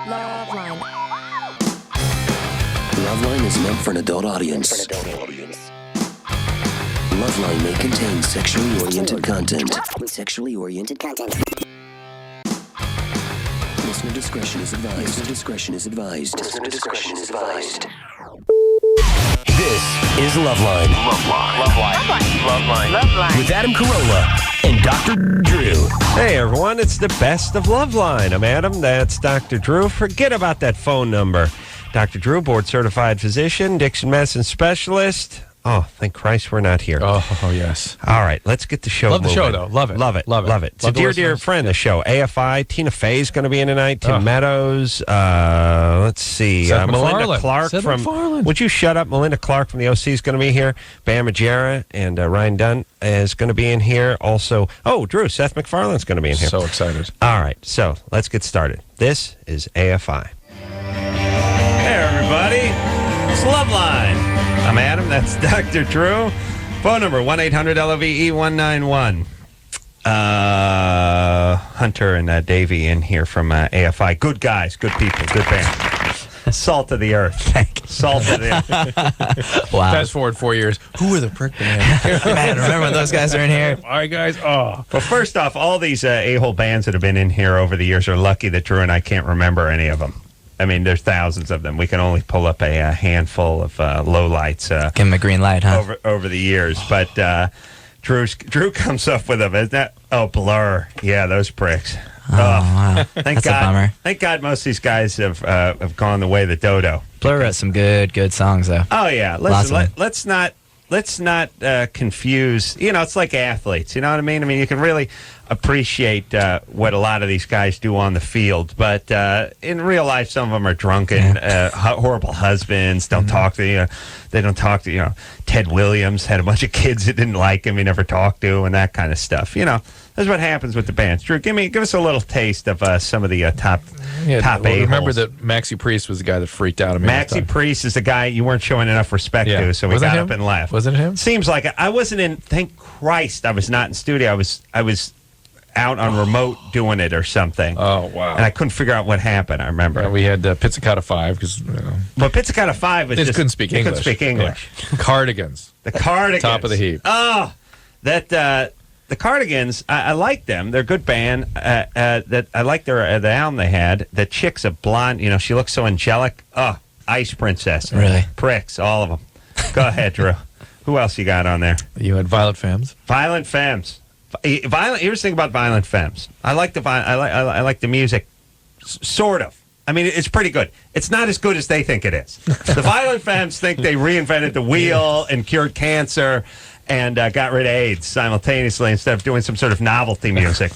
LoveLine. LoveLine is meant for an adult audience. LoveLine may contain sexually oriented content. Listener discretion is advised. This is LoveLine. LoveLine. With Adam Carolla and Dr. Drew. Hey, everyone. It's the best of LoveLine. I'm Adam. That's Dr. Drew. Forget about that phone number. Dr. Drew, board-certified physician, Dixon medicine specialist. Oh, thank Christ we're not here. Oh, yes. All right, let's get the show Love the moving. show, though. Love it. It's a dear friend of the show. AFI, Tina Fey's going to be in tonight. Tim Meadows. Let's see. Seth Melinda MacFarlane. Clarke Seth from... MacFarlane. Would you shut up? Melinda Clarke from the OC is going to be here. Margera and Ryan Dunn is going to be in here. Also, Drew, Seth MacFarlane's going to be in here. So excited. All right, so let's get started. This is AFI. Hey, everybody. It's LoveLine. I'm Adam. That's Dr. Drew. Phone number 1-800-LOVE-191. Hunter and Davey in here from AFI. Good guys, good people, good band. Salt of the earth. Salt of the earth. Wow. Fast forward 4 years. Who are the prick bands? Man, remember when those guys are in here? All right, guys. Oh. Well, first off, all these a-hole bands that have been in here over the years are lucky that Drew and I can't remember any of them. I mean, there's thousands of them. We can only pull up a handful of lowlights. Give him a green light, huh? Over the years, but Drew comes up with them. Isn't that? Oh, Blur. Yeah, those pricks. Oh, wow. Thank That's God. a bummer. Thank God most of these guys have gone the way of the dodo. Blur wrote some good songs, though. Oh yeah. Lots Listen, of let's not confuse. You know, it's like athletes. You know what I mean? I mean, you can really appreciate what a lot of these guys do on the field, but in real life, some of them are drunken, horrible husbands. Don't talk to you. They don't talk to you. Ted Williams had a bunch of kids that didn't like him. He never talked to, and that kind of stuff. You know, that's what happens with the bands. Drew, give us a little taste of some of the top A-holes. Remember that Maxi Priest was the guy that freaked out. Maxi Priest is the guy you weren't showing enough respect to, so we got up and left. Wasn't it him? Seems like it. I wasn't in. Thank Christ, I was not in studio. I was out on remote doing it or something. Oh, wow. And I couldn't figure out what happened. I remember. Yeah, we had Pizzicato 5 because. But Pizzicato 5 was They just couldn't speak English. Couldn't speak English. Yeah. Cardigans. The Cardigans. Top of the heap. Oh, the Cardigans. I like them. They're a good band. That I like the album they had. The chick's a blonde. You know, she looks so angelic. Oh, Ice Princess. Really? Pricks, all of them. Go ahead, Drew. Who else you got on there? You had Violent Femmes. Violent Femmes. Here's the thing about Violent Femmes. I like I like the music, sort of. I mean, it's pretty good. It's not as good as they think it is. The Violent Femmes think they reinvented the wheel and cured cancer and got rid of AIDS simultaneously instead of doing some sort of novelty music,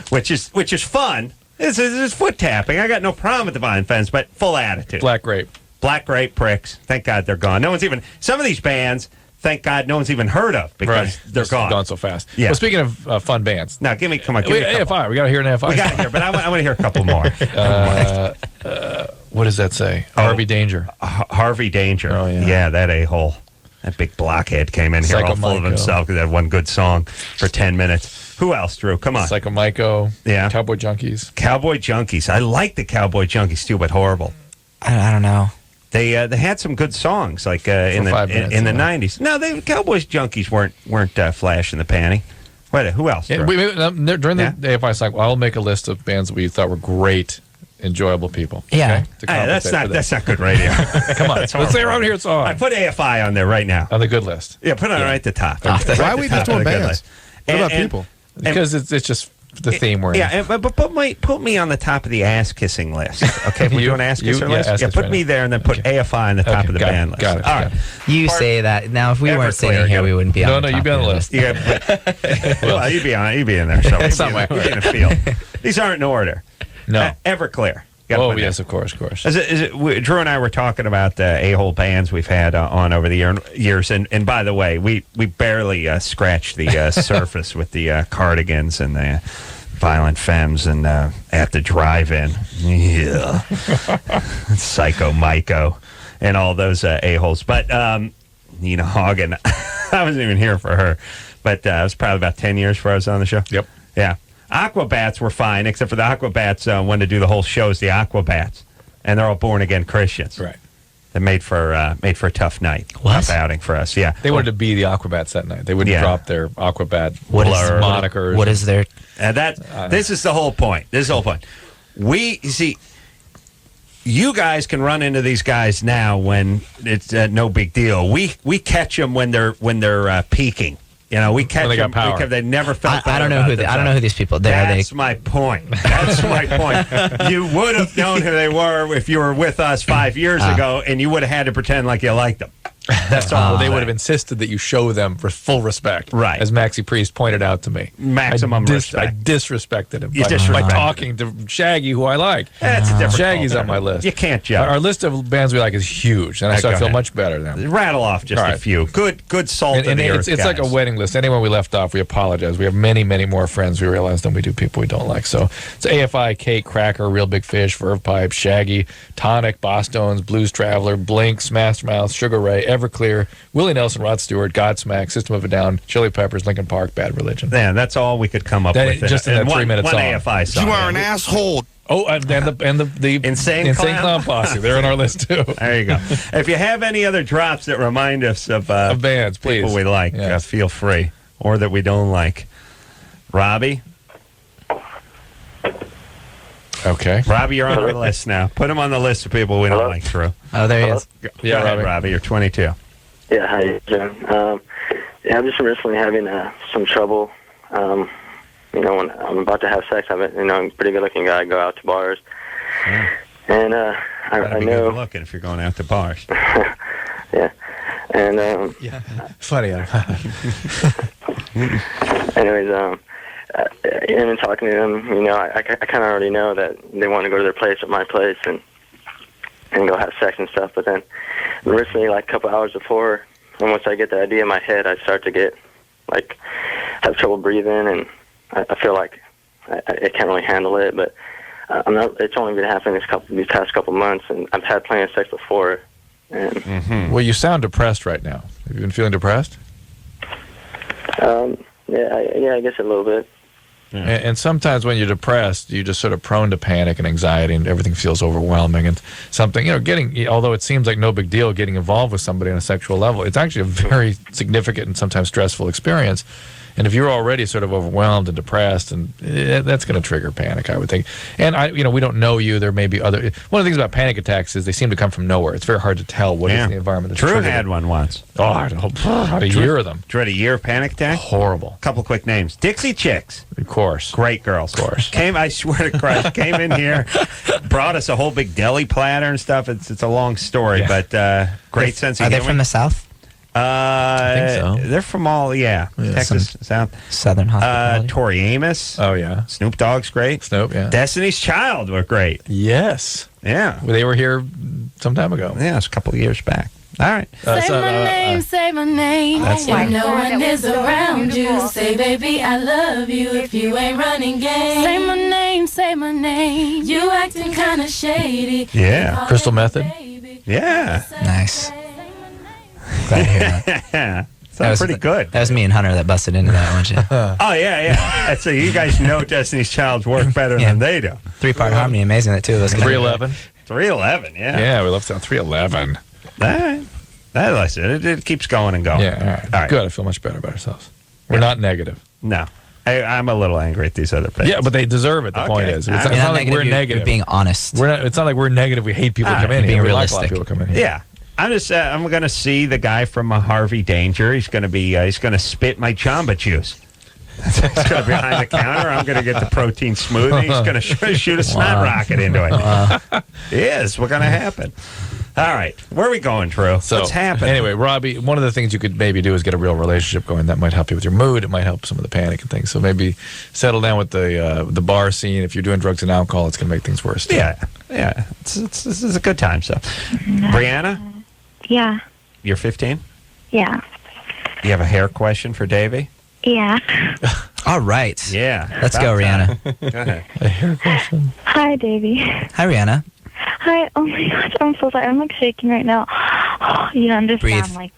which is fun. It's foot tapping. I got no problem with the Violent Femmes, but full attitude. Black Grape pricks. Thank God they're gone. No one's even. Some of these bands. Thank God no one's even heard of because they're gone so fast. Yeah. Well, speaking of fun bands. Now, give me a couple. AFI. We got to hear an AFI. We got to hear, but I want to hear a couple more. What does that say? Harvey Danger. Harvey Danger. Oh, yeah. Yeah, that a-hole. That big blockhead came in here all full of himself because he had one good song for 10 minutes. Who else, Drew? Come on. Psycho Myco. Yeah. Cowboy Junkies. Cowboy Junkies. I like the Cowboy Junkies too, but horrible. I don't know. They had some good songs like in the 90s. No, Cowboys Junkies weren't flash in the panty. Wait, who else? Yeah, during the AFI cycle, I'll make a list of bands that we thought were great, enjoyable people. Yeah, okay? That's not good radio. Come on, let's say around here it's on. I put AFI on there right now On the good list. Yeah, put it right at the top. Why are we just doing bands? What about people? Because it's just the theme we're in. Yeah, but put me on the top of the ass kissing list. Okay, we're doing ass kisser list. Yeah, put me there and then put AFI on the top of the band list. Got it. All right. You say that. Now, if we weren't sitting here, we wouldn't be on the top you'd be on the list. Yeah, well, you'd be in there somewhere. You'd be in a field. These aren't in order. No. Everclear. Oh, yes, of course. Drew and I were talking about the a-hole bands we've had on over the years, and by the way, we barely scratched the surface with the Cardigans and the Violent Femmes and at the drive-in. Yeah. Psycho Myco and all those a-holes. But Nina Hagen, I wasn't even here for her, but it was probably about 10 years before I was on the show. Yep. Yeah. Aquabats were fine, except for the Aquabats wanted to do the whole show as the Aquabats. and they're all born again Christians. Right. That made for a tough night. What? Tough outing for us. Yeah. They wanted to be the Aquabats that night. They wouldn't drop their Aquabat monikers. What is their? This is the whole point. You guys can run into these guys now when it's no big deal. We catch them when they're peaking. You know, we catch them because they never felt. I don't know who. I don't know who these people. That's my point. That's my point. You would have known who they were if you were with us 5 years ago, and you would have had to pretend like you liked them. That's all. They would have insisted that you show them for full respect, right? As Maxie Priest pointed out to me. Maximum respect. I disrespected him by talking to Shaggy, who I like. That's a different. Shaggy's on my list. You can't judge. Our list of bands we like is huge, and I feel much better now. Rattle off just a few. Good salt in the earth. It's like a wedding list. Anyone we left off, we apologize. We have many, many more friends we realize than we do people we don't like. So it's AFI, Cake, Cracker, Real Big Fish, Verve Pipe, Shaggy, Tonic, Bosstones, Blues Traveler, Blink, Smash Mouth, Sugar Ray, Everclear, Willie Nelson, Rod Stewart, Godsmack, System of a Down, Chili Peppers, Linkin Park, Bad Religion. Yeah, that's all we could come up with. Just in that 3-minute one song. AFI song. You are an asshole. Oh, and the Insane Clown Posse. They're on our list, too. There you go. If you have any other drops that remind us of bands, please. People we like, feel free. Or that we don't like. Robbie? Okay. Robbie, you're on the list now. Put him on the list of people we don't like, Drew. Oh, there he is. Go ahead, Robbie. You're 22. Yeah, hi, Jim. I'm just recently having some trouble. When I'm about to have sex, I'm a pretty good-looking guy. I go out to bars, and I know. Good looking if you're going out to bars. Yeah, and funny. Anyways, and talking to them, I kind of already know that they want to go to their place or my place and go have sex and stuff. But then, recently, like a couple hours before, and once I get the idea in my head, I start to get have trouble breathing, and I feel like I can't really handle it. But I'm not. It's only been happening these past couple months, and I've had plenty of sex before. And Well, you sound depressed right now. Have you been feeling depressed? Yeah, I guess a little bit. Yeah. And sometimes when you're depressed, you're just sort of prone to panic and anxiety, and everything feels overwhelming. And something, although it seems like no big deal getting involved with somebody on a sexual level, it's actually a very significant and sometimes stressful experience. And if you're already sort of overwhelmed and depressed, and that's going to trigger panic, I would think. And we don't know you. There may be other. One of the things about panic attacks is they seem to come from nowhere. It's very hard to tell what is the environment that's Drew triggering. had one once. Oh, I had a year of them. Drew had a year of panic attack. Horrible. Couple quick names: Dixie Chicks. Of course. Great girls. Of course. I swear to Christ, came in here, brought us a whole big deli platter and stuff. It's a long story, but great sense of humor. Are they from the South? I think so. They're from all, Texas, South. Southern hospitality. Tori Amos. Oh, yeah. Snoop Dogg's great. Snoop, yeah. Destiny's Child were great. Yes. Yeah. They were here some time ago. Yeah, it was a couple of years back. All right. Say my name. That's when no one is around you. Say, baby, I love you if you ain't running game. Say my name. You acting kind of shady. Yeah. Crystal Method. Yeah. Nice. Glad to hear that. Sounds pretty good. That was me and Hunter that busted into that one. Oh, yeah. So you guys know Destiny's Child's work better than they do. 3-part harmony, amazing that two of us. 311. 311, yeah. Yeah, we love sound 311. All right. Like I said, it keeps going and going. Yeah, all right. Good. I feel much better about ourselves. We're not negative. No. I'm a little angry at these other bands. Yeah, but they deserve it. The point is, it's not like we're negative. You're being honest. It's not like we're negative. We hate people coming in here. Being We realistic. like a lot of people coming in here. Yeah. I'm going to see the guy from Harvey Danger. He's going to be, he's going to spit my Chamba juice. He's going to be behind the counter. I'm going to get the protein smoothie. He's going to shoot a snot rocket into it. Yes, what's going to happen? All right. Where are we going, Drew? So, what's happening? Anyway, Robbie, one of the things you could maybe do is get a real relationship going. That might help you with your mood. It might help some of the panic and things. So maybe settle down with the bar scene. If you're doing drugs and alcohol, it's going to make things worse. Too. Yeah. This is a good time. So, Brianna? Yeah. You're 15? Yeah. You have a hair question for Davey? Yeah. All right. Yeah. Let's go, Rihanna. Go ahead. A hair question. Hi, Davey. Hi, Rihanna. Hi. Oh my gosh, I'm so sorry. I'm like shaking right now. You understand? Breathe.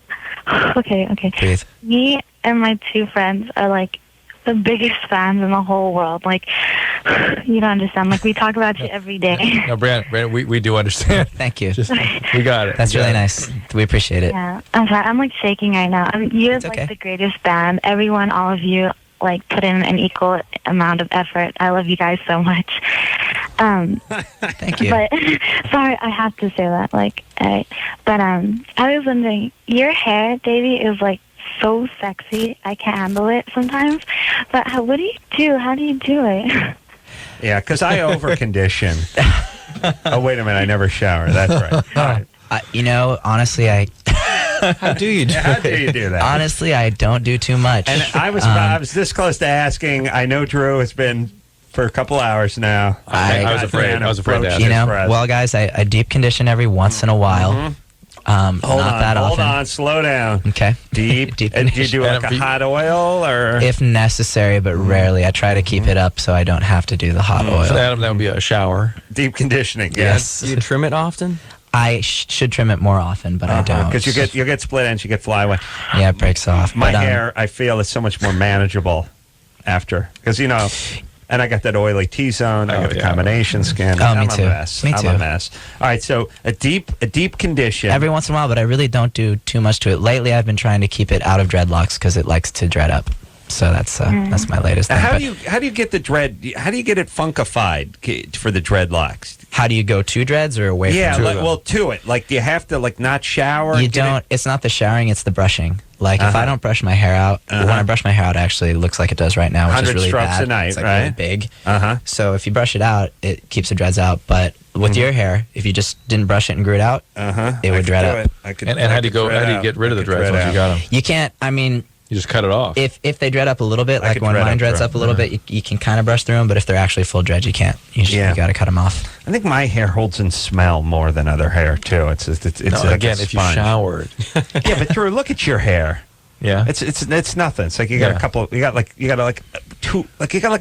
Okay. Breathe. Me and my two friends are like the biggest fans in the whole world. Like, You don't understand. Like, we talk about you every day. No, Brandon, we do understand. Thank you. We got it. That's really nice. We appreciate it. Yeah, I'm sorry. I'm like shaking right now. You're It's okay. like the greatest band. Everyone, all of you, like put in an equal amount of effort. I love you guys so much. Thank you. But sorry, I have to say that. I was wondering, your hair, Davey, is like so sexy. I can't handle it sometimes. But what do you do? How do you do it? Yeah, because I over-condition. Oh, wait a minute. I never shower. That's right. Honestly, How do you do How do you do that? honestly, I don't do too much. And I was this close to asking. I know Drew has been for a couple hours now. I was afraid to ask. Well, guys, I deep condition every once in a while. Hold not that often. on, slow down. Okay. Deep. Deep And do you do like a hot oil or? If necessary, but rarely. I try to keep it up so I don't have to do the hot oil. For Adam, that would be a shower. Deep conditioning. Yes. Do you trim it often? I should trim it more often, but I don't. Because you get split ends, you get flyaway. Yeah, it breaks off. My but, hair, I feel, is so much more manageable after. Because, and I got that oily T-zone. I got the combination skin. Oh, I'm me too. a mess. Me too. I'm a mess. All right, so a deep condition. Every once in a while, but I really don't do too much to it. Lately, I've been trying to keep it out of dreadlocks because it likes to dread up. So that's my latest Now, thing. how do you get the dread? How do you get it funkified for the dreadlocks? How do you go to dreads or away from dreads? To it. Like, do you have to not shower? You don't. It's not the showering; it's the brushing. Like if I don't brush my hair out, when I brush my hair out, it actually looks like it does right now, which is 100 really strokes bad. a night, it's like right? really big. So if you brush it out, it keeps the dreads out. But with your hair, if you just didn't brush it and grew it out, it would dread up. And how do you get rid of the dreads once you got them? You can't. I mean, you just cut it off. If they dread up a little bit, like when mine dreads up a little bit, you can kind of brush through them. But if they're actually full dreads, you can't. You got to cut them off. I think my hair holds in smell more than other hair too. It's like again, if you showered. Yeah, but Drew, look at your hair. Yeah, it's nothing. It's like you got a couple. You got like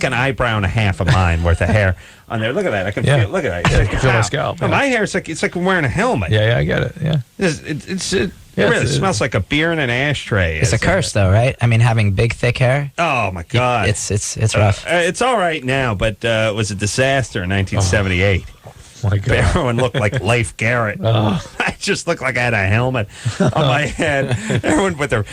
an eyebrow and a half of mine worth of hair on there. Look at that. I can feel. Look at that. I can feel my scalp. No, my hair is like I'm wearing a helmet. Yeah, I get it. Yeah, it really smells like a beer in an ashtray. It's a curse, though, right? I mean, having big, thick hair. Oh my God, it's rough. It's all right now, but it was a disaster in 1978. My God. Everyone looked like Leif Garrett. I just looked like I had a helmet on my head. Everyone with their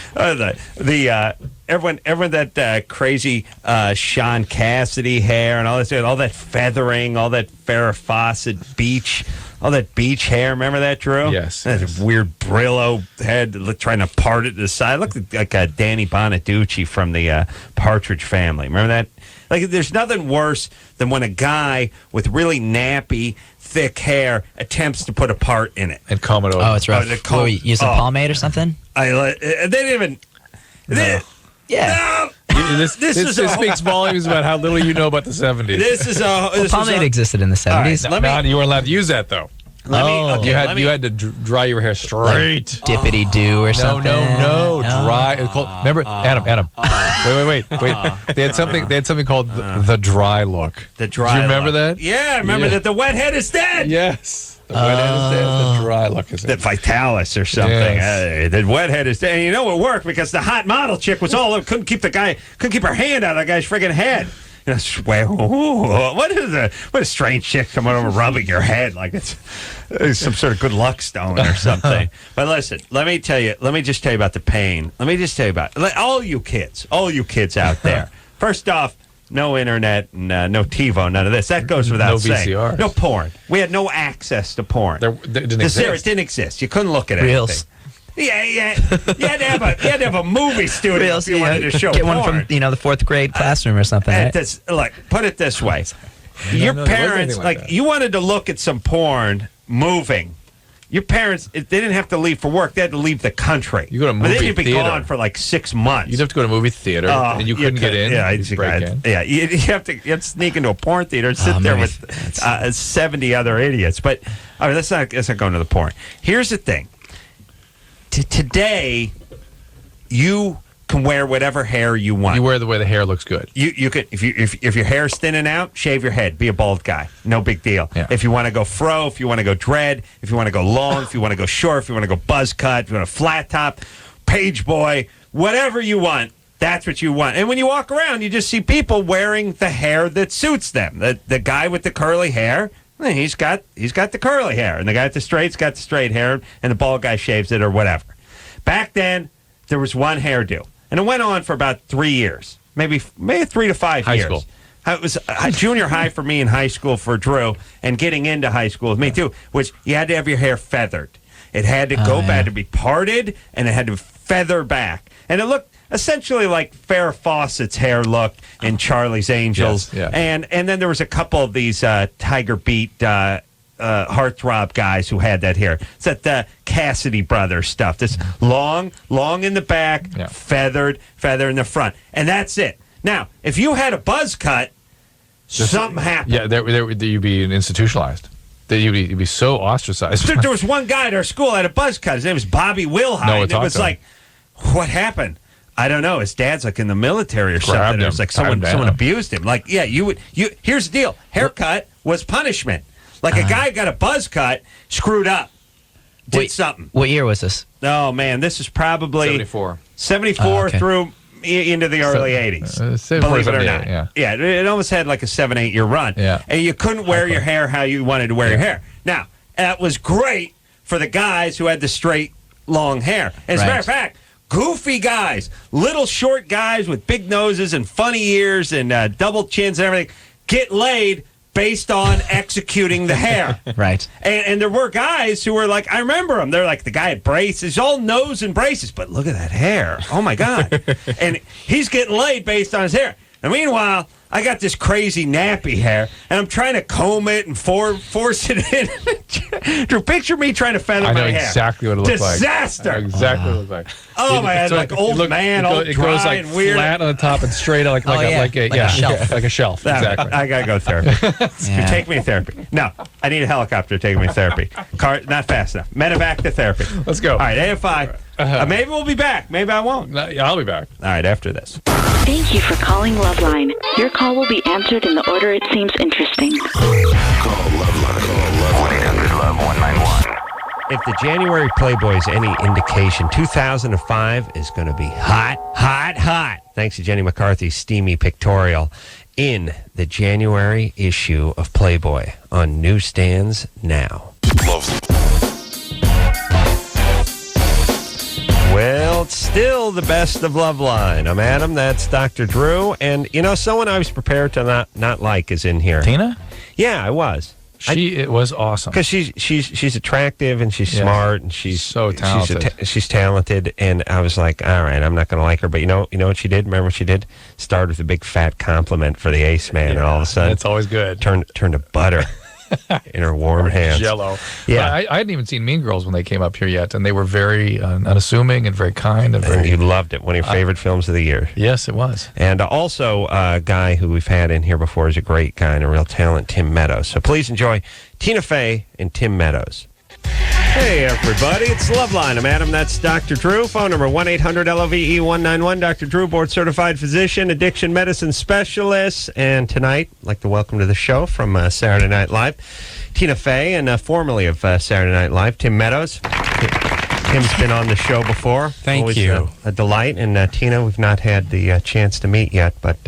everyone that crazy Sean Cassidy hair and all this, all that feathering, all that Farrah Fawcett beach. All that beach hair, remember that, Drew? Yes. That weird Brillo head trying to part it to the side. Looked like Danny Bonaducci from the Partridge Family. Remember that? Like, there's nothing worse than when a guy with really nappy, thick hair attempts to put a part in it. And comb it over. Oh, it's rough. Use a pomade or something? They didn't even... Yeah. This speaks volumes about how little you know about the 70s. Pomade existed in the 70s. Right, you weren't allowed to use that, though. You had to dry your hair straight. Dippity do or something. No. Dry. Remember, Adam. Wait. They had something called the dry look. The dry. Do you remember look. that? Yeah, I remember that. The wet head is dead. Yes. The wet head is dead. The dry look is dead. The Vitalis or something. Yes. The wet head is dead. And you know it worked because the hot model chick was couldn't keep her hand out of the guy's friggin' head. What a strange chick coming over rubbing your head like it's some sort of good luck stone or something. But listen, let me just tell you about the pain. Let me just tell you about all you kids out there. First off, no internet, and no TiVo, none of this. That goes without saying. No VCRs. No porn. We had no access to porn. It didn't exist. It didn't exist. You couldn't look at Reels. anything. Yeah. You had to have a movie studio if you wanted to show Get porn. one from the fourth grade classroom or something. Right? Look, put it this way: your parents, you wanted to look at some porn moving. Your parents, they didn't have to leave for work; they had to leave the country. You go to a movie but they'd be theater. gone for like 6 months. You'd have to go to a movie theater, and you couldn't get in. Yeah, you'd break in. Yeah, you have to sneak into a porn theater and sit there with 70 other idiots. But all right, let's not go into the porn. Here's the thing. Today, you can wear whatever hair you want. You wear the way the hair looks good. You could if your hair's thinning out, shave your head, be a bald guy, no big deal. Yeah. If you want to go fro, if you want to go dread, if you want to go long, if you want to go short, if you want to go buzz cut, if you want a flat top, page boy, whatever you want, That's what you want. And when you walk around, you just see people wearing the hair that suits them. The guy with the curly hair, he's got the curly hair, and the guy with the straight's got the straight hair, and the bald guy shaves it or whatever. Back then, there was one hairdo, and it went on for about 3 years, maybe 3 to 5 years. High school. It was junior high for me in high school for Drew, and getting into high school with me too, which you had to have your hair feathered. It had to had to be parted, and it had to feather back. And it looked essentially like Farrah Fawcett's hair looked in Charlie's Angels. Yes, yeah. And then there was a couple of these Tiger Beat heartthrob guys who had that hair. It's that Cassidy Brothers stuff. This long in the back, feather in the front. And that's it. Now, if you had a buzz cut, something happened. Yeah, you'd be institutionalized. You'd be so ostracized. There was one guy at our school that had a buzz cut. His name was Bobby Wilhite. No, and it was like, what happened? I don't know. His dad's like in the military or something. It was like someone abused him. Like, yeah, here's the deal. Haircut was punishment. Like a guy got a buzz cut, screwed up, did something. What year was this? Oh, man, this is probably 74 through into the early 80s. Believe it or not. Yeah, it almost had like a 7-8 year run. Yeah. And you couldn't wear your hair how you wanted to wear your hair. Now, that was great for the guys who had the straight, long hair. As a matter of fact, goofy guys, little short guys with big noses and funny ears and double chins and everything, get laid based on executing the hair. Right. And there were guys who were like, I remember them. They're like, the guy had braces, all nose and braces, but look at that hair. Oh, my God. And he's getting laid based on his hair. And meanwhile, I got this crazy nappy hair, and I'm trying to comb it and force it in. Drew, picture me trying to feather my hair. I know exactly what it looks like. Disaster. Exactly what it looks like. Oh, my God, like old man, all dry it goes like and weird. Flat on the top and straight like a shelf. Like a shelf, exactly. I got to go to therapy. Take me to therapy. No, I need a helicopter to take me to therapy. Car, not fast enough. Medevac to therapy. Let's go. All right, AFI. Maybe we'll be back. Maybe I won't. I'll be back. All right, after this. Thank you for calling LoveLine. Your call will be answered in the order it seems interesting. Call LoveLine. 1-800-LOVE-191. If the January Playboy is any indication, 2005 is going to be hot, hot, hot. Thanks to Jenny McCarthy's steamy pictorial in the January issue of Playboy on newsstands now. Well, it's still the best of LoveLine. I'm Adam. That's Dr. Drew. And, someone I was prepared to not like is in here. Tina? Yeah, I was. It was awesome. Because she's attractive and she's smart and she's so talented. She's talented. And I was like, all right, I'm not going to like her. But you know what she did? Remember what she did? Started with a big fat compliment for the ace man. And all of a sudden, it's always good. Turned to butter. In her warm hands. Jello. Yeah. I hadn't even seen Mean Girls when they came up here yet, and they were very unassuming and very kind. And you loved it. One of your favorite films of the year. Yes, it was. And also a guy who we've had in here before is a great guy and a real talent, Tim Meadows. So please enjoy Tina Fey and Tim Meadows. Hey, everybody. It's LoveLine. I'm Adam. That's Dr. Drew. Phone number 1-800-LOVE-191. Dr. Drew, board-certified physician, addiction medicine specialist. And tonight, I'd like to welcome to the show from Saturday Night Live, Tina Fey, and formerly of Saturday Night Live, Tim Meadows. Tim's been on the show before. Thank you. A delight. And Tina, we've not had the chance to meet yet, but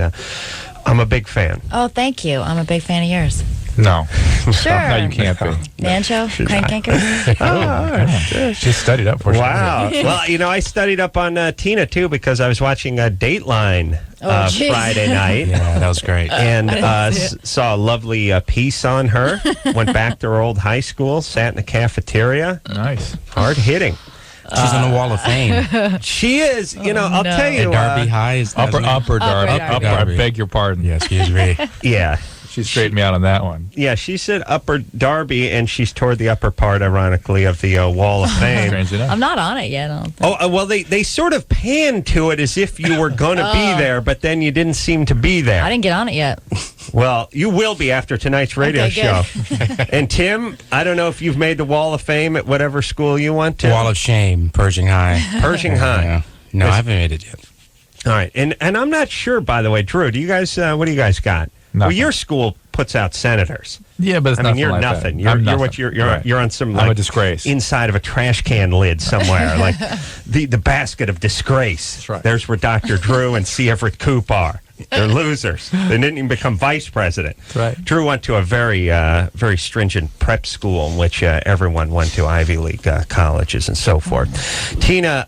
I'm a big fan. Oh, thank you. I'm a big fan of yours. No. Sure. No, you can't be. Nancho? Crank Cankers? She studied up for Wow. Well, I studied up on Tina, too, because I was watching Dateline Friday night. Yeah, that was great. And saw a lovely piece on her. Went back to her old high school, sat in the cafeteria. Nice. Hard hitting. She's in the Wall of Fame. She is. I'll tell you. Darby High is Upper Darby. I beg your pardon. Yes, excuse me. Yeah. She straightened me out on that one. Yeah, she said Upper Darby, and she's toward the upper part, ironically, of the Wall of Fame. Strange enough. I'm not on it yet. I don't think. Oh, well, they sort of panned to it as if you were going to be there, but then you didn't seem to be there. I didn't get on it yet. Well, you will be after tonight's radio show. Good. And Tim, I don't know if you've made the Wall of Fame at whatever school you went to. Wall of Shame, Pershing High. Pershing High. Yeah. No, I haven't made it yet. All right, and I'm not sure, by the way, Drew. Do you guys? What do you guys got? Nothing. Well, your school puts out senators. Yeah, but it's I mean, nothing you're like nothing. That. You're I'm what nothing. you're Right. you're on some I'm like a disgrace. inside of a trash can lid somewhere, like the basket of disgrace. That's right. There's where Dr. Drew and C. Everett Koop are. They're losers. They didn't even become vice president. That's right. Drew went to a very stringent prep school in which everyone went to Ivy League colleges and so forth. Tina,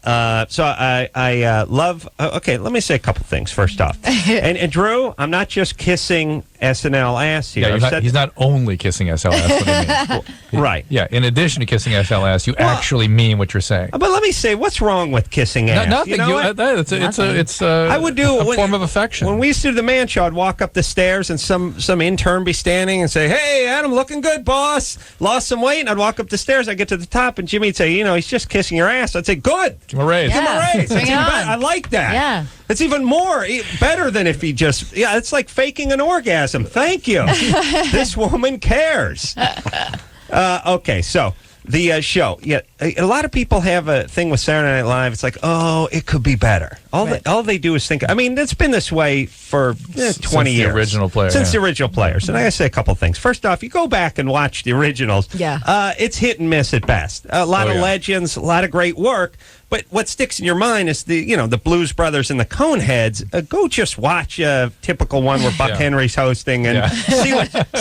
so I love. Okay, let me say a couple things first off. And Drew, I'm not just kissing SNL ass here. Yeah, he's not only kissing SLS. What do you mean? Right. Yeah. In addition to kissing SLS, you actually mean what you're saying. But let me say, what's wrong with kissing ass? Nothing. You know what? It's I would do a form of affection. When we used to do the man show, I'd walk up the stairs and some intern be standing and say, "Hey, Adam, looking good, boss. Lost some weight." And I'd walk up the stairs. I'd get to the top, and Jimmy'd say, "He's just kissing your ass." I'd say, "Good. Give him a raise. Give him a raise. That's Bring it even better. on. I like that. Yeah. It's even better than if he just, it's like faking an orgasm. Thank you. This woman cares. Okay, so the show. Yeah, a lot of people have a thing with Saturday Night Live. It's like, oh, it could be better. All they do is think. I mean, it's been this way for 20 years. The original players. Since the original players. And I gotta say a couple things. First off, you go back and watch the originals. Yeah. It's hit and miss at best. A lot of legends, a lot of great work. But what sticks in your mind is the Blues Brothers and the Coneheads. Go just watch a typical one where Buck Henry's hosting and see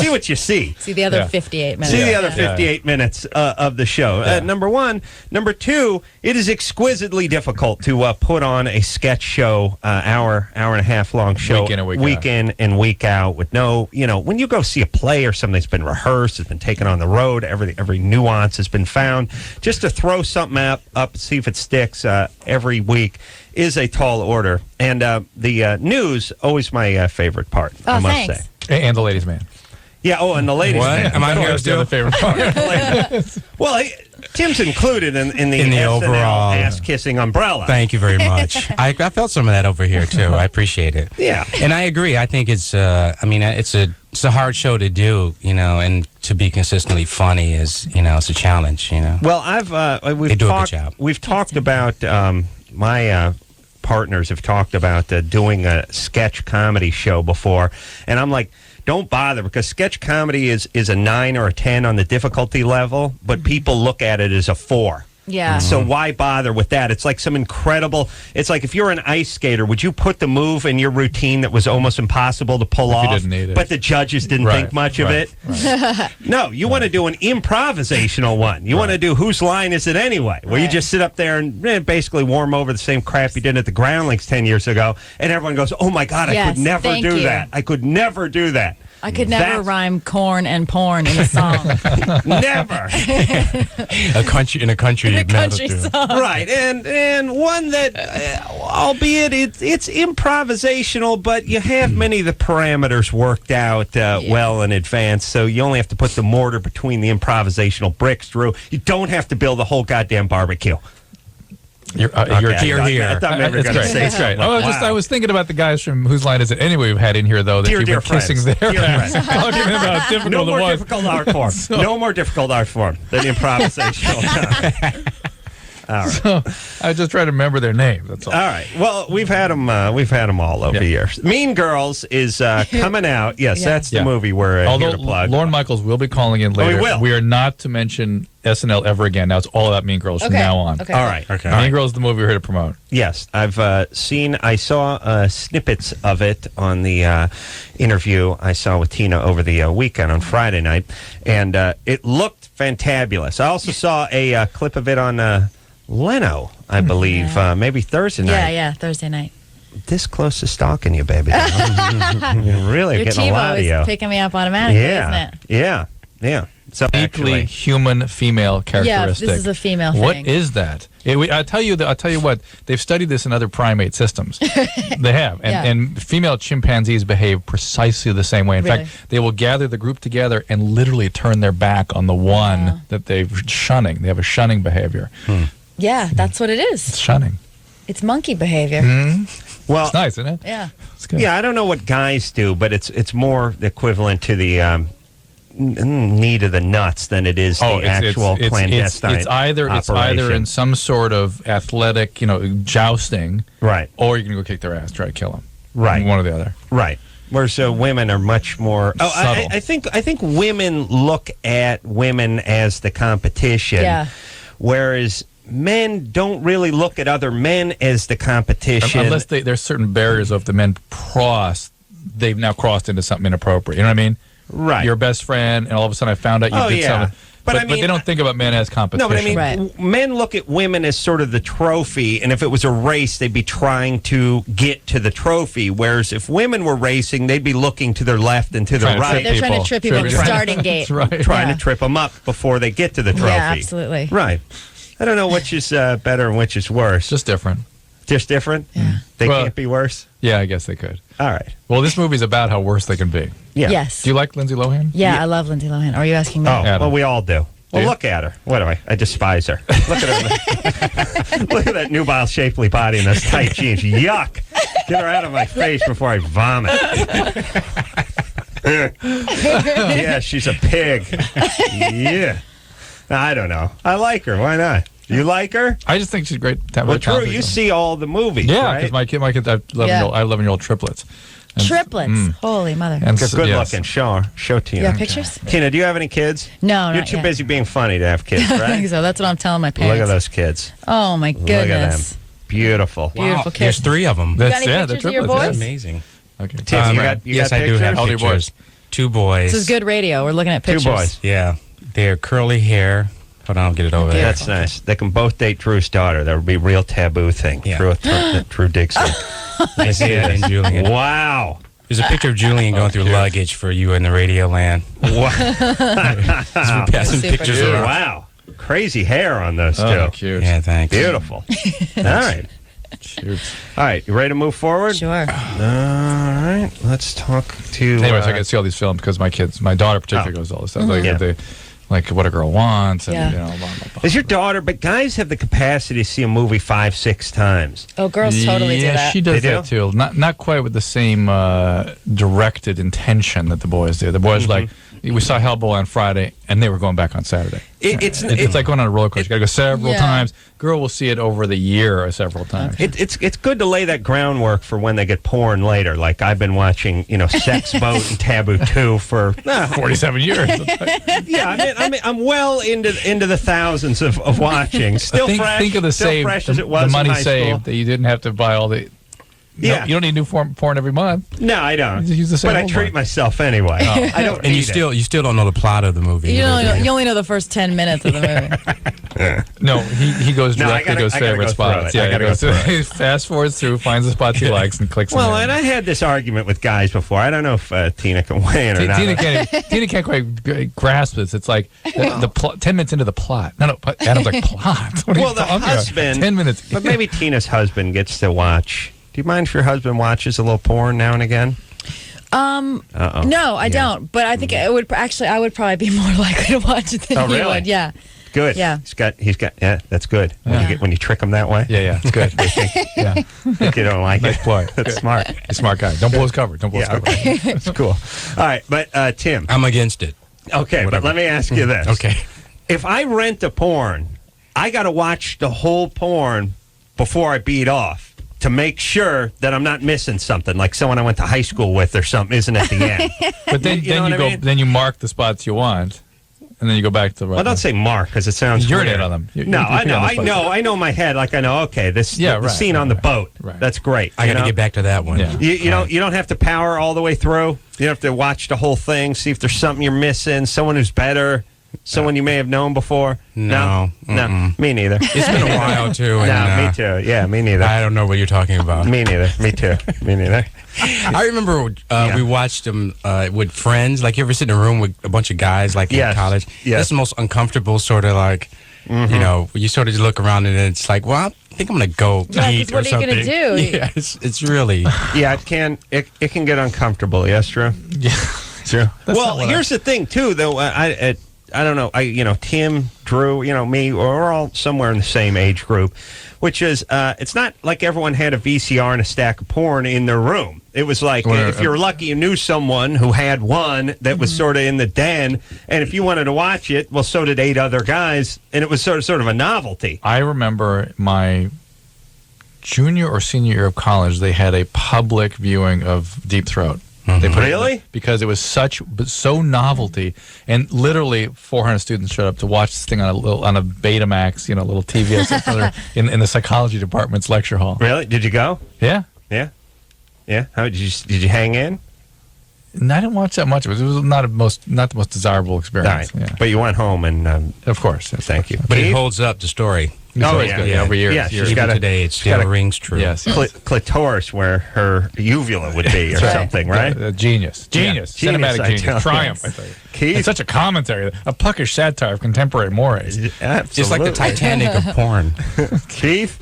what you see. See the other 58 minutes. See the other 58 minutes of the show. Number one. Number two, it is exquisitely difficult to put on a sketch show, hour and a half long show, week in and week out with no, when you go see a play or something that's been rehearsed, it's been taken on the road, every nuance has been found. Just to throw something up see if it sticks every week is a tall order. And the news, always my favorite part, I must say. And the ladies' man. Yeah, and the ladies' man. Am I here Always the other favorite part. Well, Tim's included in the SNL overall ass-kissing umbrella. Thank you very much. I felt some of that over here, too. I appreciate it. Yeah. And I agree. I think it's a hard show to do, and to be consistently funny is, it's a challenge, Well, They do a good job. We've talked about, my partners have talked about doing a sketch comedy show before, and I'm like, don't bother, because sketch comedy is a 9 or a 10 on the difficulty level, but people look at it as a 4. Yeah. So why bother with that? It's like some incredible. It's like if you're an ice skater, would you put the move in your routine that was almost impossible to pull off? You didn't need it. But the judges didn't think much of it. Right. No, you want to do an improvisational one. You want to do whose line is it anyway? Where you just sit up there and basically warm over the same crap you did at the Groundlings 10 years ago, and everyone goes, "Oh my God, I could never do that. I could never do that." I could never rhyme corn and porn in a song. Never. a country song. Right, and one that, albeit it's improvisational, but you have many of the parameters worked out well in advance, so you only have to put the mortar between the improvisational bricks, Drew. You don't have to build a whole goddamn barbecue. You're here. I thought maybe we were going to say That's right. something. I was thinking about the guys from Whose Line Is It Anyway we've had in here, though, that you've been kissing their ass. Talking about how difficult No it more was. difficult art form. No more difficult art form than improvisational. All right. So, I just try to remember their name. That's all. All right. Well, we've had them all over the years. Mean Girls is coming out. Yes, that's the movie we're here to plug. Lorne Michaels will be calling in later. we will. We are not to mention SNL ever again. Now it's all about Mean Girls from now on. Okay. All right. Okay. Mean Girls is the movie we're here to promote. Yes, I saw snippets of it on the interview I saw with Tina over the weekend on Friday night, and it looked fantabulous. I also saw a clip of it on Leno, I believe, maybe Thursday night. Yeah, Thursday night. This close to stalking you, baby. You're really Your getting a lot of you. is picking me up automatically, isn't it? Yeah. So Deeply human female characteristic. Yeah, this is a female What thing. is that? I'll tell you what. They've studied this in other primate systems. They have, and female chimpanzees behave precisely the same way. In fact, they will gather the group together and literally turn their back on the one that they're shunning. They have a shunning behavior. Yeah, that's what it is. It's shunning. It's monkey behavior. Well, it's nice, isn't it? Yeah. It's good. Yeah, I don't know what guys do, but it's more equivalent to the need of the nuts than it is the actual clandestine. It's either in some sort of athletic, jousting, right, or you can go kick their ass, try to kill them, right, one or the other, right. Whereas women are much more. Oh, Subtle. I think women look at women as the competition. Yeah. Whereas men don't really look at other men as the competition. Unless there's certain barriers of the men they've now crossed into something inappropriate. You know what I mean? Right. Your best friend, and all of a sudden I found out you did something. But I mean, they don't think about men as competition. No, but I mean, men look at women as sort of the trophy, and if it was a race, they'd be trying to get to the trophy. Whereas if women were racing, they'd be looking to their left and to their right. They're trying to trip people at the starting gate. That's right. Trying to trip them up before they get to the trophy. Yeah, absolutely. Right. I don't know which is better and which is worse. Just different. Just different? Yeah. They can't be worse? Yeah, I guess they could. All right. Well, this movie's about how worse they can be. Yeah. Yes. Do you like Lindsay Lohan? Yeah, I love Lindsay Lohan. Are you asking me? Oh, well, we all do. Well, you? look at her. What do I? I despise her. Look at her. Look at that nubile, shapely body in those tight jeans. Yuck. Get her out of my face before I vomit. Yeah, she's a pig. Yeah. I don't know. I like her. Why not? You like her? I just think she's great. Well, true. You see all the movies, Yeah, right? because my kids, I have 11-year-old triplets. And- Triplets. Holy mother. And They're good looking. Show Tina. You have pictures? Tina, do you have any kids? No, You're not too yet. busy being funny to have kids, I right? think so. That's what I'm telling my parents. Look at those kids. Oh, my Look at them. goodness. Beautiful. Beautiful There's kids. 3 of them. You got any they're pictures of your triplets, boys? yeah. Amazing. Okay. Tim, you got yes, I do pictures? have How old are your pictures. boys? 2 boys. This is good radio. We're looking at Two pictures. boys. Yeah, they're curly hair. Hold on, I'll get it over there. That's nice. They can both date Drew's daughter. That would be a real taboo thing. Yeah. Drew Dixon. Isaiah and Julian. Wow. There's a picture of Julian going through luggage for you in the radio land. Wow. We're passing Super pictures cute. around. Wow. Crazy hair on those two. Oh, cute. Yeah, thanks. Beautiful. All right. Cheers. All right. You ready to move forward? Sure. All right. Let's talk to. Anyways, I get to see all these films because my daughter particularly goes to all this stuff. Like What a Girl Wants and Yeah. blah, blah, blah. Is your daughter? But guys have the capacity to see a movie 5-6 times. Oh, girls totally do Yeah, that. she does They do? that too. Not quite with the same directed intention that the boys do. The boys we saw Hellboy on Friday, and they were going back on Saturday. It's like going on a roller coaster. You got to go several Yeah. times. Girl will see it over the year or several times. It's good to lay that groundwork for when they get porn later. Like I've been watching, Sex Boat and Taboo 2 for 47 years. yeah. I mean, I'm well into the thousands of watching. Still fresh. Think of the still save, fresh as it was the in money high saved school. that you didn't have to buy all the. Yeah. You don't need new porn every month. No, I don't. You just use the same But I old treat one. myself anyway. I don't. And you need still don't know the plot of the movie. You only know the first 10 minutes of the movie. No, he goes No, I directly to his gotta favorite go spots. through it. I gotta he goes go through he fast forwards through, finds the spots he likes, and clicks Well, them in. and I had this argument with guys before. I don't know if Tina can weigh in or not. Tina can't quite grasp this. It's like the 10 minutes into the plot. No, Adam's like, plot? What are Well, you the talking about? husband. 10 minutes. But maybe Tina's husband gets to watch. Do you mind if your husband watches a little porn now and again? Uh-oh. No, I don't. But I think it would I would probably be more likely to watch it than Oh, he really? would. Yeah. Good. Yeah. He's got. Yeah, that's good. When you trick him that way. Yeah, it's good. Yeah. Think you don't like Nice it. play. That's smart. He's a smart guy. Don't blow his cover. Don't blow his cover. Okay. That's cool. All right, but Tim. I'm against it. Okay, but let me ask you this. Okay. If I rent a porn, I got to watch the whole porn before I beat off to make sure that I'm not missing something, like someone I went to high school with or something isn't at the end. But then You know what I mean? then you mark the spots you want, and then you go back to the right. Well, don't say mark because it sounds You're weird. in on them. No, I know in my head. Like I know. Okay, the scene on the boat. Right. That's great. I got to get back to that one. Yeah. You don't have to power all the way through. You don't have to watch the whole thing. See if there's something you're missing. Someone who's better. Someone you may have known before. No. No. Me neither. It's been a while, too. No, And, me too. Yeah, me neither. I don't know what you're talking about. Me neither. Me too. Me neither. I remember we watched them with friends. Like, you ever sit in a room with a bunch of guys, like in college? Yes. That's the most uncomfortable sort of like, you sort of just look around and it's like, well, I think I'm going to go eat or what are you something. going to do? Yeah, it's really. Yeah, it can get uncomfortable. Yes, Drew? Yeah. True. Well, here's the thing, too, though. I don't know. Tim, Drew, me, we're all somewhere in the same age group, which is, it's not like everyone had a VCR and a stack of porn in their room. It was like, if you're lucky, you knew someone who had one that was sort of in the den, and if you wanted to watch it, well, so did 8 other guys, and it was sort of a novelty. I remember my junior or senior year of college, they had a public viewing of Deep Throat. They put Really? because it was so novelty, and literally 400 students showed up to watch this thing on a Betamax, little TV in the psychology department's lecture hall. Really? Did you go? Yeah. Yeah. Yeah. How did you hang in? And I didn't watch that much of it. It was not the most desirable experience. Right. But you went home and of course. Yes. Thank you. But it holds up the story. Over years. Yeah, Even today, it still rings true. Yes. Clitoris, where her uvula would be, or something, right? Genius. Cinematic genius. Triumph, I tell you. Keith? It's such a commentary, a puckish satire of contemporary mores. Absolutely. Just like the Titanic of porn. Keith?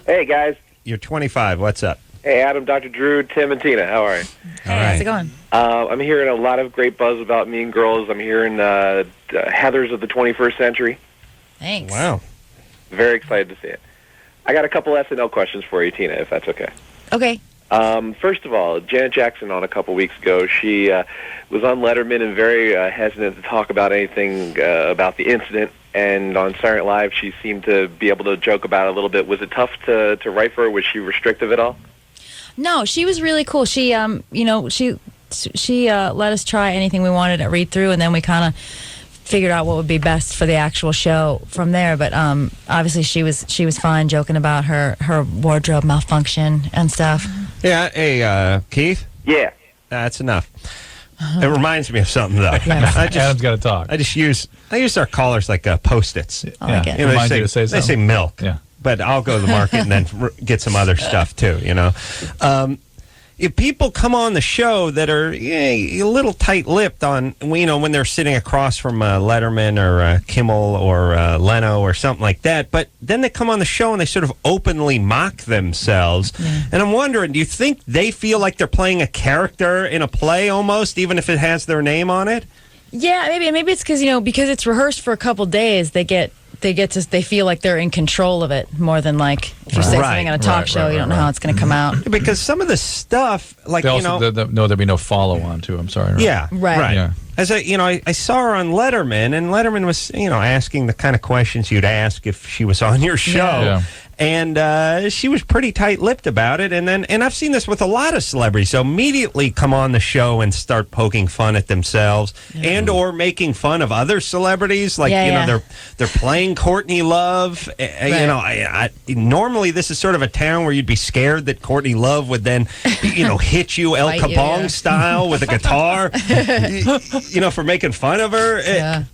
Hey, guys. You're 25. What's up? Hey, Adam, Dr. Drew, Tim, and Tina. How are you? Hey, how's it going? I'm hearing a lot of great buzz about Mean Girls. I'm hearing Heathers of the 21st Century. Thanks. Wow. Very excited to see it. I got a couple SNL questions for you, Tina, if that's okay. Okay. First of all, Janet Jackson on a couple weeks ago, she was on Letterman and very hesitant to talk about anything about the incident. And on Saturday Night Live, she seemed to be able to joke about it a little bit. Was it tough to write for her? Was she restrictive at all? No, she was really cool. She, she let us try anything we wanted at read through, and then we kind of figured out what would be best for the actual show from there. But obviously, she was fine joking about her wardrobe malfunction and stuff. Yeah. Hey, Keith? Yeah. That's enough. It reminds me of something, though. Adam's got to talk. I use our callers like Post-its. I like it. Remind you to say something. They say milk. Yeah. But I'll go to the market and then get some other stuff, too, If people come on the show that are a little tight-lipped on, when they're sitting across from Letterman or Kimmel or Leno or something like that, but then they come on the show and they sort of openly mock themselves. Yeah. And I'm wondering, do you think they feel like they're playing a character in a play almost, even if it has their name on it? Yeah, maybe it's because it's rehearsed for a couple days, they feel like they're in control of it more than like if you say something on a talk show, you don't know how it's going to come out. Because some of the stuff, like there'd be no follow on too. I'm sorry. Right? Yeah, right. Yeah. As I saw her on Letterman, and Letterman was asking the kind of questions you'd ask if she was on your show. Yeah. And she was pretty tight-lipped about it. And I've seen this with a lot of celebrities. So immediately come on the show and start poking fun at themselves and or making fun of other celebrities. Like, they're playing Courtney Love. Right. Normally this is sort of a town where you'd be scared that Courtney Love would then, hit you El Capone style with a guitar, for making fun of her. Yeah.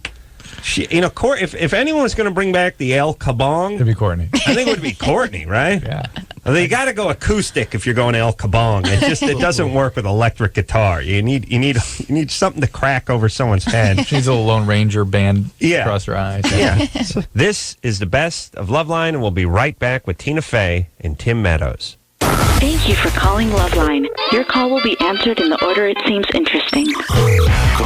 If anyone was going to bring back the El Kabong, it'd be Courtney. I think it would be Courtney, right? Yeah. Well, you got to go acoustic if you're going El Kabong. It doesn't work with electric guitar. You need something to crack over someone's head. She needs a little Lone Ranger band across her eyes. Yeah. This is the best of LoveLine, and we'll be right back with Tina Fey and Tim Meadows. Thank you for calling LoveLine. Your call will be answered in the order it seems interesting. Call LoveLine.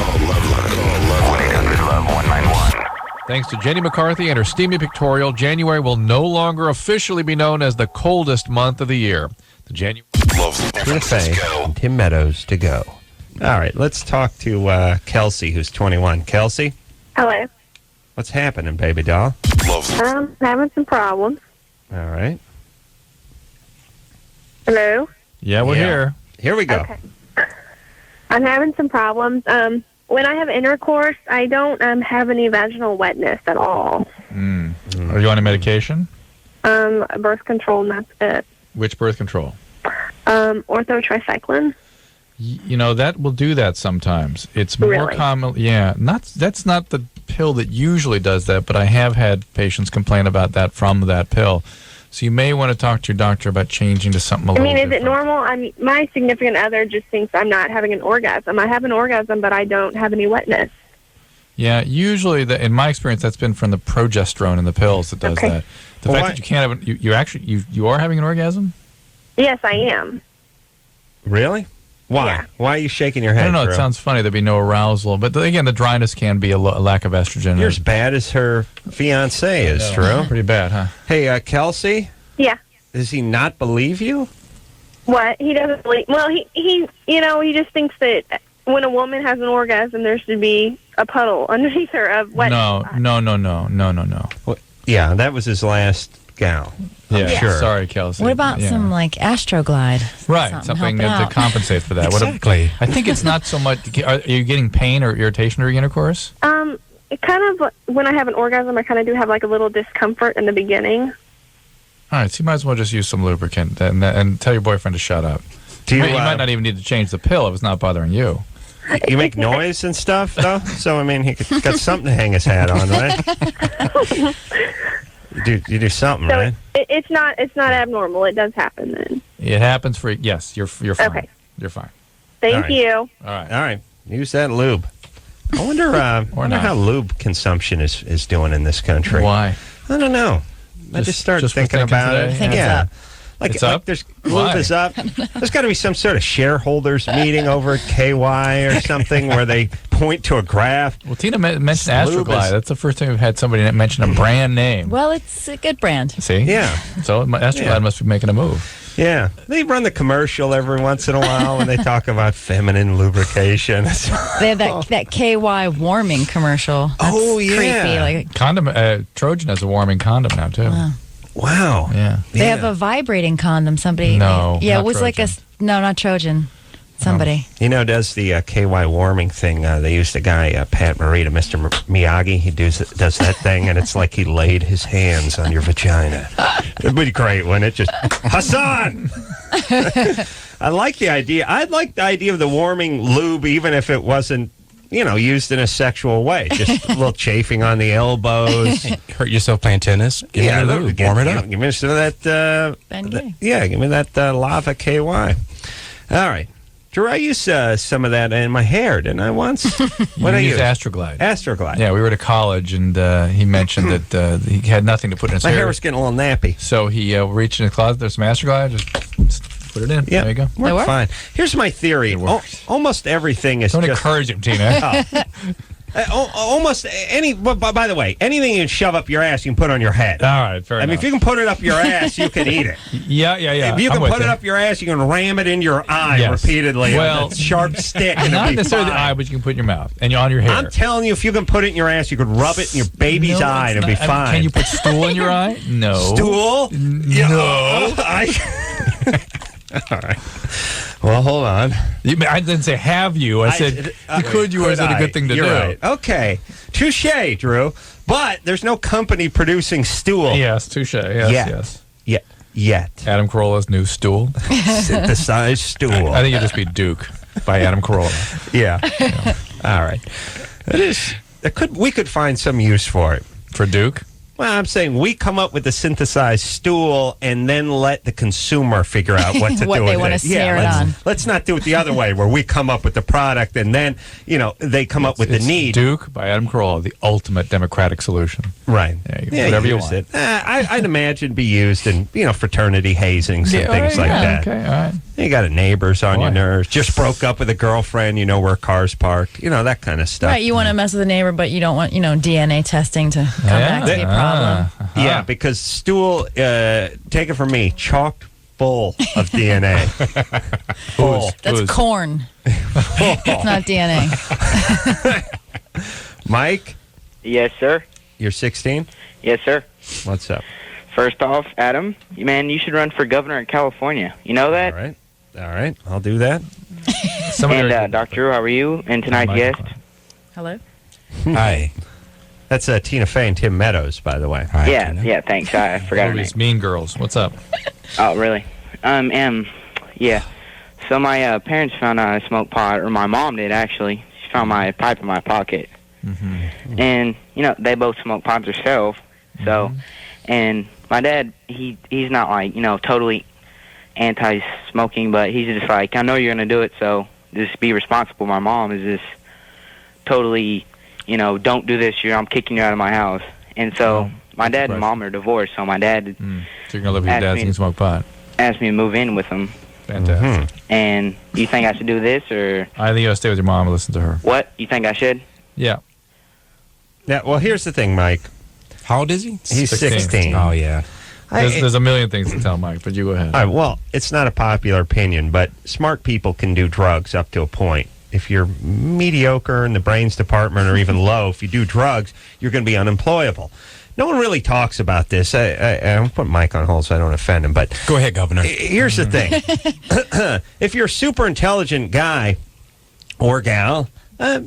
Call 1-800-LOVE-191. Thanks to Jenny McCarthy and her steamy pictorial, January will no longer officially be known as the coldest month of the year. The January. Tina Fey and Tim Meadows to go. All right, let's talk to Kelsey, who's 21. Kelsey? Hello. What's happening, baby doll? I'm having some problems. All right. Hello? Yeah, we're here. Here we go. Okay. I'm having some problems. When I have intercourse, I don't have any vaginal wetness at all. Are you on a medication? Birth control, and that's it. Which birth control? Orthotricycline. That will do that sometimes. It's more common. Yeah, that's not the pill that usually does that, but I have had patients complain about that from that pill. So you may want to talk to your doctor about changing to something a little different. Is it normal? My significant other just thinks I'm not having an orgasm. I have an orgasm, but I don't have any wetness. Yeah, usually, in my experience, that's been from the progesterone in the pills that does that. The fact that you can't have you are having an orgasm? Yes, I am. Really? Why? Yeah. Why are you shaking your head? I don't know. Drew? It sounds funny. There'd be no arousal. But again, the dryness can be a lack of estrogen. You're as bad as her fiancé is, Drew. Pretty bad, huh? Hey, Kelsey? Yeah. Does he not believe you? What? He doesn't believe... Well, he just thinks that when a woman has an orgasm, there should be a puddle underneath her of wetness. No. Well, yeah, that was his last gal. Yeah, sure. Sorry, Kelsey. What about some like Astroglide? Right, something to helping out? compensate for that. Exactly. I think it's not so much. Are you getting pain or irritation during intercourse? It kind of, when I have an orgasm, I kind of do have like a little discomfort in the beginning. All right, so you might as well just use some lubricant and tell your boyfriend to shut up. You might not even need to change the pill if it's not bothering you. You make noise and stuff, though? So, I mean, he got something to hang his hat on, right? You do something, So right? it's not abnormal. It does happen then. It happens for yes. You're fine. Okay. You're fine. Thank you. All right. Use that lube. I wonder how lube consumption is doing in this country. Why? I don't know. I just started thinking about it. I think it's up. Like, It's up? there's Why? lube is up. There's got to be some sort of shareholders meeting over at KY or something where they point to a graph. Well, Tina mentioned Lube Astroglide. is- That's the first time we've had somebody mention a brand name. Well, it's a good brand. See? Yeah. So Astroglide must be making a move. Yeah, they run the commercial every once in a while when they talk about feminine lubrication. They have that KY warming commercial. That's creepy. Like, Condom. Trojan has a warming condom now too. Wow. Yeah. they have a vibrating condom. Somebody. No, Yeah, not it was like not Trojan. Somebody. Does the KY warming thing. They used a guy, Pat Morita, Mr. Miyagi. He does that thing, and it's like he laid his hands on your vagina. It'd be great, wouldn't it? Just, Hassan! I like the idea. I'd like the idea of the warming lube, even if it wasn't, used in a sexual way. Just a little chafing on the elbows. Hurt yourself playing tennis? Give me a lube. Warm it up. Give me some of that. Give me that lava KY. All right. Drew, I used some of that in my hair, didn't I, once? What I used Astroglide. Astroglide. Yeah, we were at college, and he mentioned that he had nothing to put in his My hair. hair was getting a little nappy. So he reached in his closet. There's some Astroglide. Just put it in. Yeah, There you go. worked fine. Here's my theory. Almost everything is Don't just... encourage him, Tina. Almost any... By the way, anything you can shove up your ass, you can put on your head. All right, fair enough. I mean, if you can put it up your ass, you can eat it. Yeah. If you can put it up your ass, you can ram it in your eye Yes. repeatedly Well, with a sharp stick. And Not it'll be necessarily the fine. eye, but you can put it in your mouth and on your hair. I'm telling you, if you can put it in your ass, you could rub it in your baby's No, eye and it's it'll be not- fine. Can you put stool in your eye? No. Stool? No. All right. Well, hold on. I didn't say have you. I said you could. You, or is it a good thing to You're do? right. Okay. Touche, Drew. But there's no company producing stool. Yes, touche. Yes. Yet. Adam Carolla's new stool. Synthesized stool. I think it'd just be Duke by Adam Carolla. Yeah. All right. We could find some use for it. For Duke? Well, I'm saying we come up with the synthesized stool and then let the consumer figure out what to What do they with wanna it. snare it on. Let's not do it the other way where we come up with the product and then, they come up with the need. Duke by Adam Carolla, the ultimate democratic solution. Right. Yeah, whatever you use want. it. I'd imagine be used in, fraternity hazings and things like that. Okay, all right. You got neighbors on your nerves. Just broke up with a girlfriend, where a car's parked. That kind of stuff. Right, you want to mess with a neighbor, but you don't want, DNA testing to come back to be a problem. Yeah, because stool, take it from me, chock full of DNA. Full. That's corn. It's not DNA. Mike? Yes, sir. You're 16? Yes, sir. What's up? First off, Adam, man, you should run for governor in California. You know that? All right. I'll do that. And Dr. Drew, how are you? And tonight's guest? Hello? Hi. That's Tina Fey and Tim Meadows, by the way. Hi, Yeah, Tina. yeah, thanks. I forgot her name. Movies, Mean Girls. What's up? Oh, really? Yeah. So my parents found out I smoked pot, or my mom did, actually. She found my pipe in my pocket. Mm-hmm. And, they both smoke pot themselves. So, and my dad, he's not like, totally anti-smoking, but he's just like, I know you're going to do it, so just be responsible. My mom is just totally, don't do this, I'm kicking you out of my house. And so my dad and mom are divorced, so my dad So you're going to live with your dad so you can smoke pot. asked me to move in with him. Fantastic. And you think I should do this, or I think you ought to stay with your mom and listen to her. what? You think I should? Yeah. Yeah, well, here's the thing, Mike. How old is he? He's 16. Oh, yeah. There's a million things to tell Mike, but you go ahead. All right, well, it's not a popular opinion, but smart people can do drugs up to a point. If you're mediocre in the brains department or even low, if you do drugs, you're going to be unemployable. no one really talks about this. I'm putting Mike on hold so I don't offend him, but go ahead, Governor. Here's the thing. If you're a super intelligent guy or gal,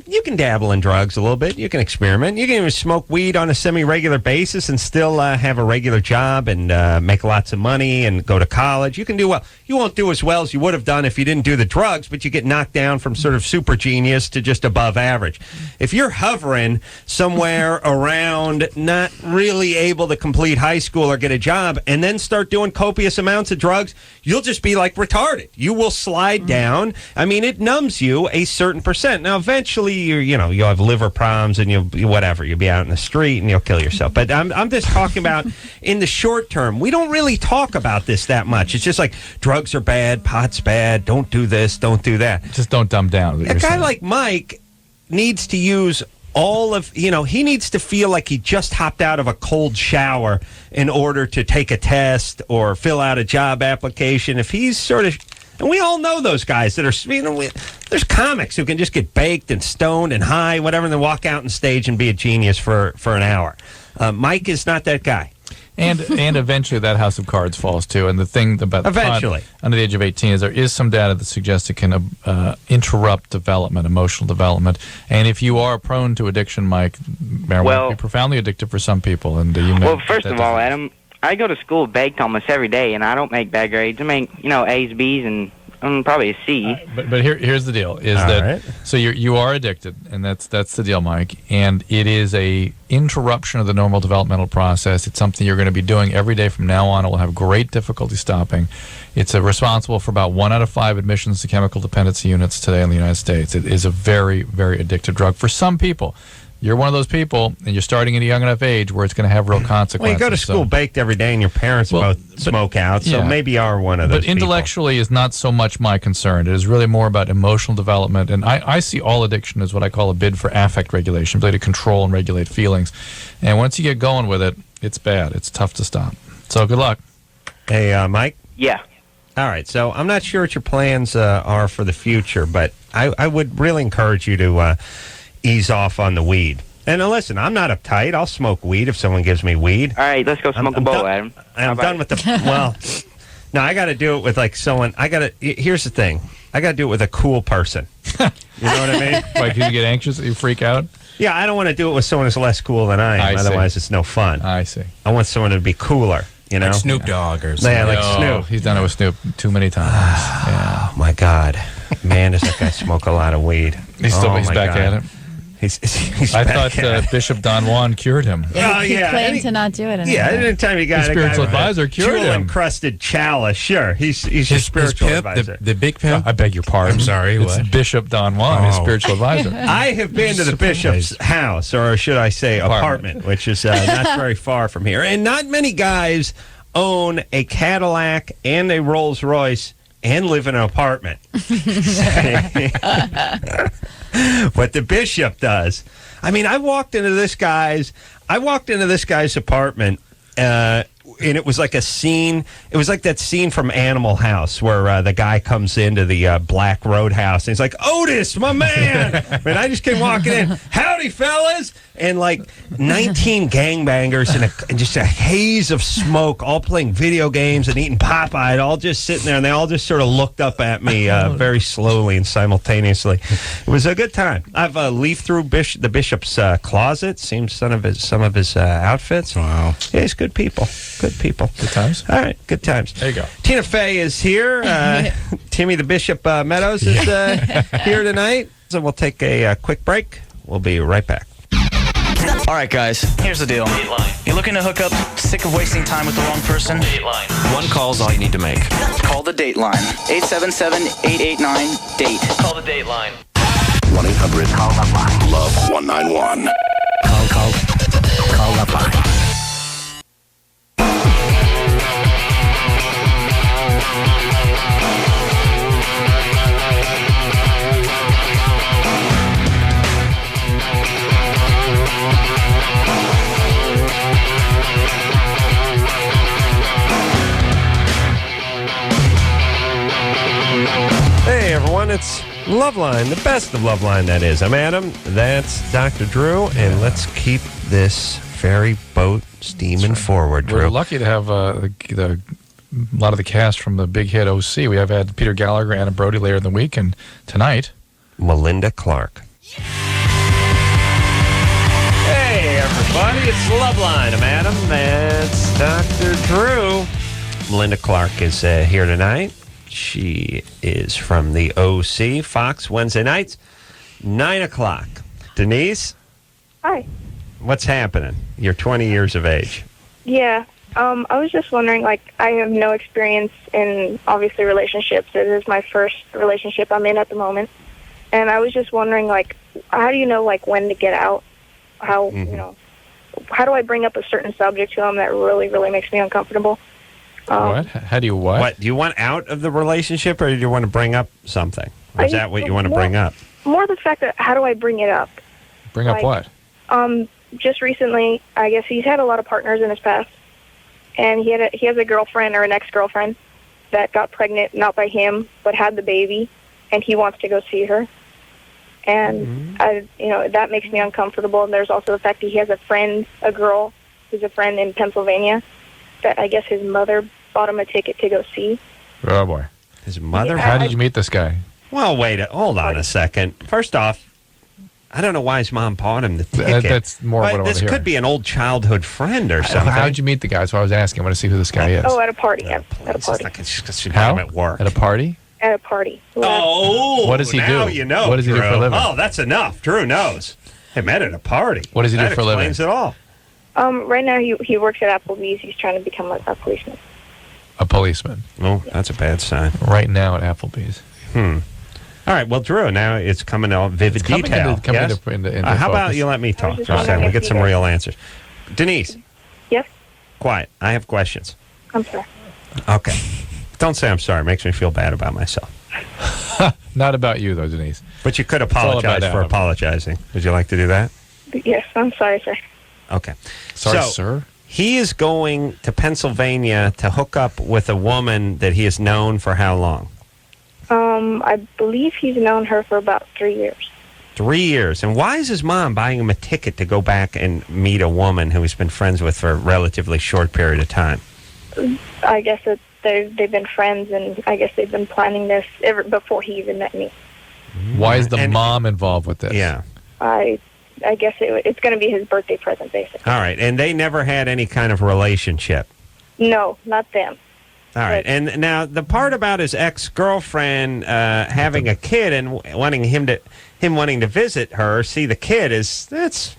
you can dabble in drugs a little bit. You can experiment. You can even smoke weed on a semi-regular basis and still have a regular job and make lots of money and go to college. You can do well. You won't do as well as you would have done if you didn't do the drugs, but you get knocked down from sort of super genius to just above average. If you're hovering somewhere around not really able to complete high school or get a job and then start doing copious amounts of drugs, you'll just be like retarded. You will slide down. I mean, it numbs you a certain percent. Now, eventually, you'll have liver problems and you'll be out in the street and you'll kill yourself. But I'm just talking about in the short term. We don't really talk about this that much. It's just like drugs are bad, pot's bad, don't do this, don't do that. Just don't dumb down. A guy like Mike needs to use he needs to feel like he just hopped out of a cold shower in order to take a test or fill out a job application. If he's sort of, and we all know those guys that are, there's comics who can just get baked and stoned and high, whatever, and then walk out on stage and be a genius for an hour. Mike is not that guy. And eventually that house of cards falls too. And the thing about eventually pot under the age of 18 is there is some data that suggests it can interrupt development, emotional development. And if you are prone to addiction, Mike, marijuana can be profoundly addictive for some people. And well, first of all, Adam, I go to school baked almost every day, and I don't make bad grades. I make A's, B's, and probably a C. But here's the deal: is all that right. So you are addicted, and that's the deal, Mike. And it is a interruption of the normal developmental process. It's something you're going to be doing every day from now on. It will have great difficulty stopping. It's responsible for about 1 out of 5 admissions to chemical dependency units today in the United States. It is a very, very addictive drug for some people. You're one of those people, and you're starting at a young enough age where it's going to have real consequences. Well, you go to school baked every day, and your parents both smoke out, so maybe you are one of those But intellectually is not so much my concern. It is really more about emotional development, and I see all addiction as what I call a bid for affect regulation, ability to control and regulate feelings. And once you get going with it, it's bad. It's tough to stop. So good luck. Hey, Mike? Yeah. All right, so I'm not sure what your plans are for the future, but I would really encourage you to ease off on the weed. And listen, I'm not uptight. I'll smoke weed if someone gives me weed. All right, let's go smoke a bowl, Adam. I'm done with no, I got to do it with like someone. Here's the thing. I got to do it with a cool person. You know what I mean? Like, you get anxious, you freak out? Yeah, I don't want to do it with someone who's less cool than I am. Otherwise, it's no fun. I see. I want someone to be cooler. You know, like Snoop Dogg or something. Yeah, like Snoop. He's done it with Snoop too many times. Oh my God, man, does that guy smoke a lot of weed? He's back at it. He's I thought Bishop Don Juan cured him. Yeah, he claimed to not do it anymore. Yeah, anytime you got a spiritual advisor cured him. Jewel-encrusted chalice, sure. He's your spiritual advisor. The big pimp? I beg your pardon. I'm sorry, it's what? Bishop Don Juan, his spiritual advisor. I have been to the bishop's house, or should I say apartment, which is not very far from here. And not many guys own a Cadillac and a Rolls Royce and live in an apartment. What the bishop does. I mean, I walked into this guy's apartment, and it was like a scene. It was like that scene from Animal House where the guy comes into the Black Roadhouse and he's like, "Otis, my man!" And I just came walking in, "Howdy, fellas!" And like 19 gangbangers and just a haze of smoke, all playing video games and eating Popeye, all just sitting there, and they all just sort of looked up at me very slowly and simultaneously. It was a good time. I've leafed through the bishop's closet, seen some of his outfits. Wow. Yeah, he's good people. Good people. Good times. All right, good times. There you go. Tina Fey is here. Timmy the Bishop Meadows is here tonight. So we'll take a quick break. We'll be right back. All right, guys, here's the deal. You're looking to hook up, sick of wasting time with the wrong person? One call's all you need to make. Call the Dateline. 877-889-DATE. Call the Dateline. 1-800-LOVE-191. Call LoveLine. Hey, everyone, it's LoveLine, the best of LoveLine, that is. I'm Adam, that's Dr. Drew, and let's keep this ferry boat steaming forward, Drew. We're lucky to have a lot of the cast from the big hit OC. We have had Peter Gallagher, Anna Brody later in the week, and tonight, Melinda Clarke. Hey, everybody, it's LoveLine. I'm Adam. That's Dr. Drew. Melinda Clarke is here tonight. She is from the OC, Fox, Wednesday nights, 9 o'clock. Denise? Hi. What's happening? You're 20 years of age. Yeah. I was just wondering, like, I have no experience in, obviously, relationships. It is my first relationship I'm in at the moment. And I was just wondering, like, how do you know, like, when to get out? How, you know, how do I bring up a certain subject to him that really, really makes me uncomfortable? What? How do you what? What? Do you want out of the relationship, or do you want to bring up something? Or is that what you want to bring up? More the fact that, how do I bring it up? Bring up what? Just recently, I guess he's had a lot of partners in his past. And he has a girlfriend or an ex-girlfriend that got pregnant, not by him, but had the baby, and he wants to go see her. And that makes me uncomfortable. And there's also the fact that he has a friend, a girl who's a friend in Pennsylvania, that I guess his mother bought him a ticket to go see. Oh boy, his mother. How did you meet this guy? Well, hold on a second. First off, I don't know why his mom bought him the ticket. That's more what I want to hear. This could be an old childhood friend or something. How did you meet the guy? So I was asking. I want to see who this guy is. Oh, at a party. At a party. How? At work. At a party? At a party. Oh, what does he now do? You know, what does he do for a living? Oh, that's enough. Drew knows. They met at a party. What does he do for a living? That explains it all. Right now he works at Applebee's. He's trying to become a policeman. A policeman. Oh, that's a bad sign. Right now at Applebee's. All right, well, Drew, now it's coming out vivid detail. How about you let me talk for a second? We'll get some real answers. Denise. Yes? Quiet. I have questions. I'm sorry. Okay. Don't say I'm sorry. It makes me feel bad about myself. Not about you, though, Denise. But you could apologize for apologizing. Would you like to do that? Yes, I'm sorry, sir. Okay. Sorry, sir? He is going to Pennsylvania to hook up with a woman that he has known for how long? I believe he's known her for about 3 years. 3 years. And why is his mom buying him a ticket to go back and meet a woman who he's been friends with for a relatively short period of time? I guess that they've been friends, and I guess they've been planning this ever before he even met me. Why is the mom involved with this? Yeah. I guess it's going to be his birthday present, basically. All right. And they never had any kind of relationship? No, not them. All right. And now the part about his ex-girlfriend having a kid and wanting him wanting to visit her, see the kid, that's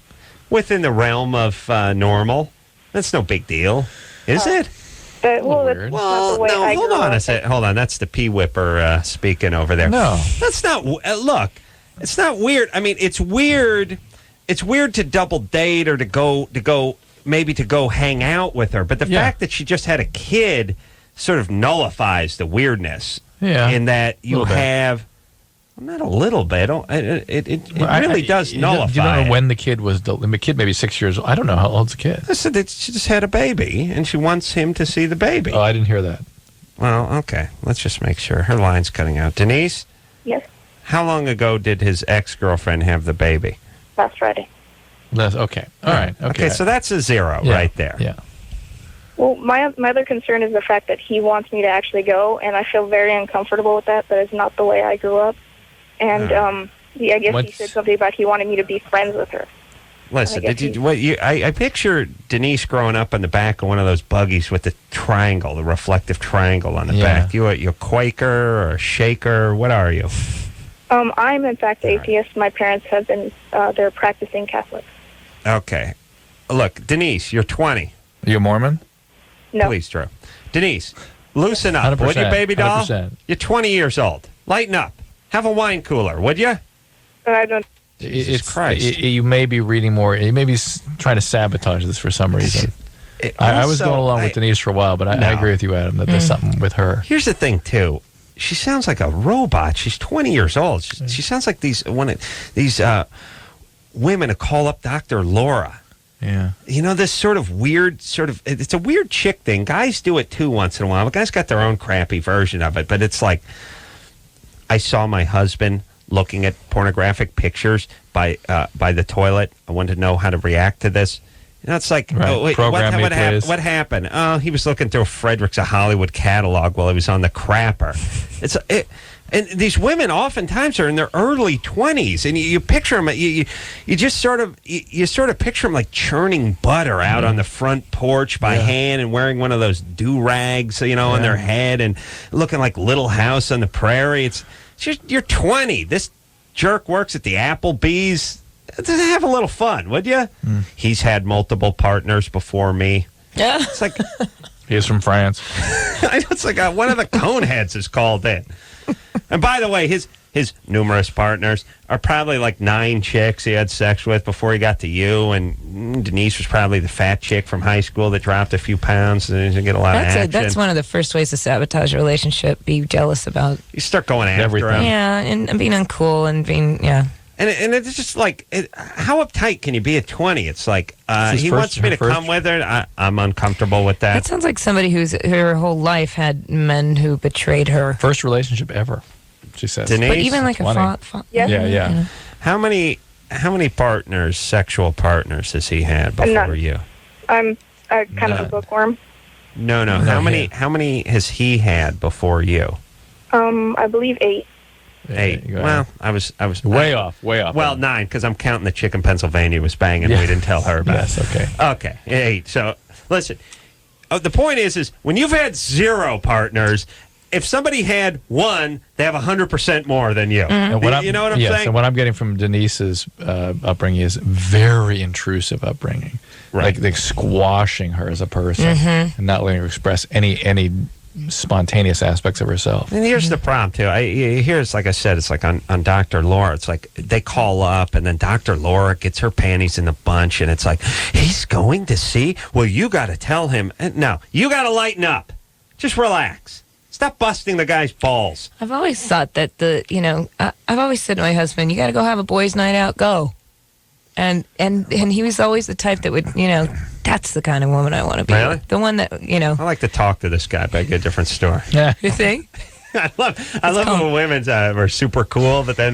within the realm of normal. That's no big deal, is it? That's not the way I hold grew on up. a second. Hold on. That's the P Whipper speaking over there. No. That's not. Look, it's not weird. I mean, it's weird. It's weird to double date or to go hang out with her. But the fact that she just had a kid sort of nullifies the weirdness. Yeah. In that you have. Not a little bit. It really does nullify. You don't know when the kid was. The kid maybe 6 years old. I don't know how old's the kid. I said that she just had a baby, and she wants him to see the baby. Oh, I didn't hear that. Well, okay. Let's just make sure. Her line's cutting out. Denise? Yes? How long ago did his ex-girlfriend have the baby? Last Friday. Okay. All right. Okay, so that's a zero right there. Yeah. Well, my other concern is the fact that he wants me to actually go, and I feel very uncomfortable with that. That is not the way I grew up. And I guess he said something about he wanted me to be friends with her. Listen, I picture Denise growing up on the back of one of those buggies with the triangle, the reflective triangle on the back. You're a Quaker or a Shaker? What are you? I'm, in fact, atheist. My parents have been, they're practicing Catholics. Okay. Look, Denise, you're 20. Are you a Mormon? No. Please, Drew. Denise, loosen up, 100%, would you, baby doll? 100%. You're 20 years old. Lighten up. Have a wine cooler, would you? I don't. Jesus Christ. You may be reading more. You may be trying to sabotage this for some reason. I was going along with Denise for a while, but I agree with you, Adam, that there's something with her. Here's the thing, too. She sounds like a robot. She's 20 years old. She sounds like these women who call up Dr. Laura. Yeah. You know, this sort of weird, it's a weird chick thing. Guys do it, too, once in a while. The guys got their own crappy version of it, but it's like, I saw my husband looking at pornographic pictures by the toilet. I wanted to know how to react to this. You know, it's like, Right. oh, wait, Program me, please. what happened? Oh, he was looking through Frederick's of Hollywood catalog while he was on the crapper. And these women oftentimes are in their early 20s, and you picture them. You just sort of picture them like churning butter out on the front porch by hand and wearing one of those do-rags, on their head and looking like Little House on the Prairie. It's just, you're 20. This jerk works at the Applebee's. Have a little fun, would you? He's had multiple partners before me. Yeah, it's like he is from France. I know, it's like one of the Coneheads is called in. And by the way, his numerous partners are probably like 9 chicks he had sex with before he got to you. And Denise was probably the fat chick from high school that dropped a few pounds and didn't get a lot of action. That's one of the first ways to sabotage a relationship. Be jealous about. You start going after everything. Yeah, and being uncool and being And it's just like, how uptight can you be at 20? It's like, he wants me to come with her. I'm uncomfortable with that. That sounds like somebody who's her whole life had men who betrayed her. First relationship ever, she says. Denise? But even like a Yeah. How many partners, sexual partners, has he had before you? I'm kind of a bookworm. No. How many has he had before you? I believe 8. 8. Well, I was way off. Well, 9, because I'm counting the chick in Pennsylvania was banging. We didn't tell her about. Yes, okay. Okay, 8. So listen, the point is when you've had 0 partners, if somebody had 1, they have 100% more than you. And You know what I'm saying? And what I'm getting from Denise's upbringing is very intrusive upbringing, like squashing her as a person and not letting her express any spontaneous aspects of herself. And here's the problem too. Here's, like I said, it's like on Dr. Laura. It's like they call up, and then Dr. Laura gets her panties in a bunch, and it's like, he's going to see. Well, you got to tell him. No, you got to lighten up. Just relax. Stop busting the guy's balls. I've always thought that I've always said to my husband, you got to go have a boys' night out. Go. And he was always the type that would, that's the kind of woman I want to be. Really? With. The one that, I like to talk to this guy, but I get a different story. Yeah. You think? I love when women's are super cool, but then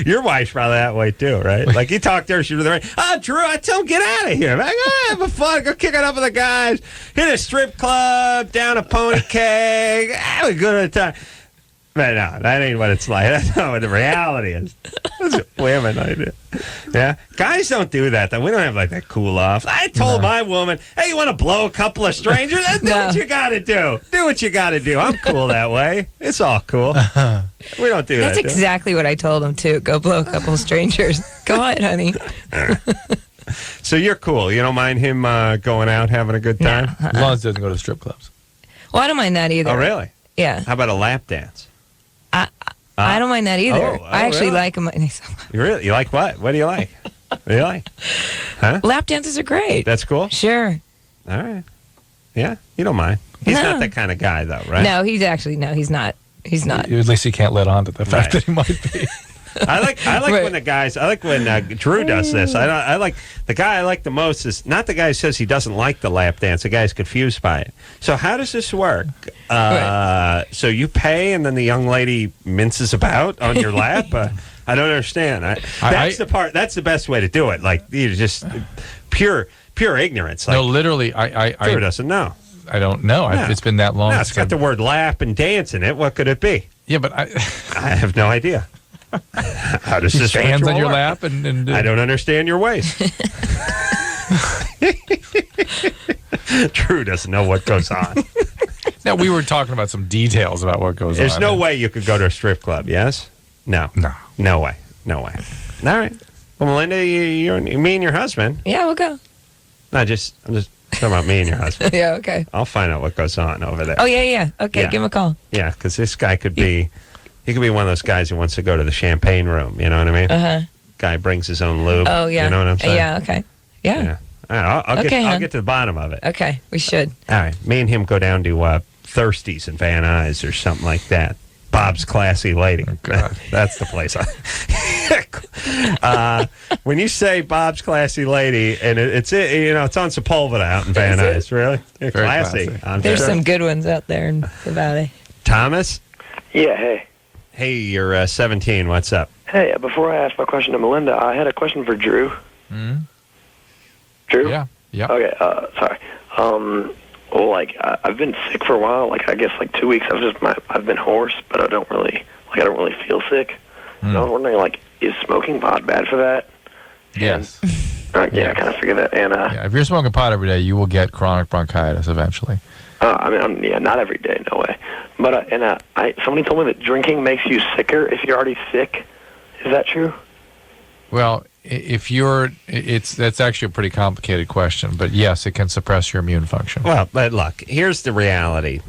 your wife's probably that way too, right? Like you talk to her, she's like, "Oh, Drew, I tell him get out of here. I'm like, have a fun, go kick it up with the guys, hit a strip club, down a pony keg, have a good time." But no, that ain't what it's like. That's not what the reality is. That's what women I do. Yeah, guys don't do that though. We don't have like that cool off. I told my woman, "Hey, you want to blow a couple of strangers? Do what you got to do. Do what you got to do. I'm cool that way. It's all cool. We don't do that." That's exactly what I told him too. Go blow a couple of strangers. Go ahead, honey. So you're cool. You don't mind him going out having a good time, as long as he doesn't go to strip clubs. Well, I don't mind that either. Oh, really? Yeah. How about a lap dance? I don't mind that either. I actually like them. You like what? What do you like? What do you like? Huh? Lap dances are great. That's cool? Sure. All right. Yeah, you don't mind. He's not that kind of guy, though, right? No, he's not. He's not. At least he can't let on to the fact that he might be. I like when the guys. I like when Drew does this. I like the guy I like the most is not the guy who says he doesn't like the lap dance. The guy's confused by it. So how does this work? So you pay, and then the young lady minces about on your lap. I don't understand. That's the part. That's the best way to do it. Like you just pure ignorance. Like, no, literally, Drew doesn't know. I don't know. No. It's been that long. No, it's got the word lap and dance in it. What could it be? Yeah, but I have no idea. How does this hands on your work? lap and I don't understand your ways. Drew doesn't know what goes on. Now we were talking about some details about what goes on. There's no way you could go to a strip club. Yes? No way. All right. Well, Melinda, me and your husband. Yeah, we'll go. I'm just talking about me and your husband. Yeah, okay. I'll find out what goes on over there. Oh yeah. Okay, Yeah. give him a call. Yeah, because this guy could be. He could be one of those guys who wants to go to the champagne room. You know what I mean? Uh-huh. Guy brings his own lube. Oh yeah. You know what I'm saying? Yeah. Okay. Yeah. All right, I'll get to the bottom of it. Okay, we should. All right, me and him go down to Thirsties in Van Nuys or something like that. Bob's Classy Lady. Oh, God. That's the place. When you say Bob's Classy Lady, and it's on Sepulveda out in Van Nuys, really? Very classy. There's some good ones out there in the valley. Thomas? Yeah, hey. Hey, you're 17. What's up? Hey, before I ask my question to Melinda, I had a question for Drew. Mm-hmm. True? Yeah. Yeah. Okay, sorry. Well, like, I've been sick for a while. Like, I guess, like, 2 weeks. I've been hoarse, but I don't really feel sick. So I was wondering, like, is smoking pot bad for that? Yes. I kind of figured that. And if you're smoking pot every day, you will get chronic bronchitis eventually. Not every day, no way. But somebody told me that drinking makes you sicker if you're already sick. Is that true? Well, that's actually a pretty complicated question, but yes, it can suppress your immune function. Well, but look, here's the reality.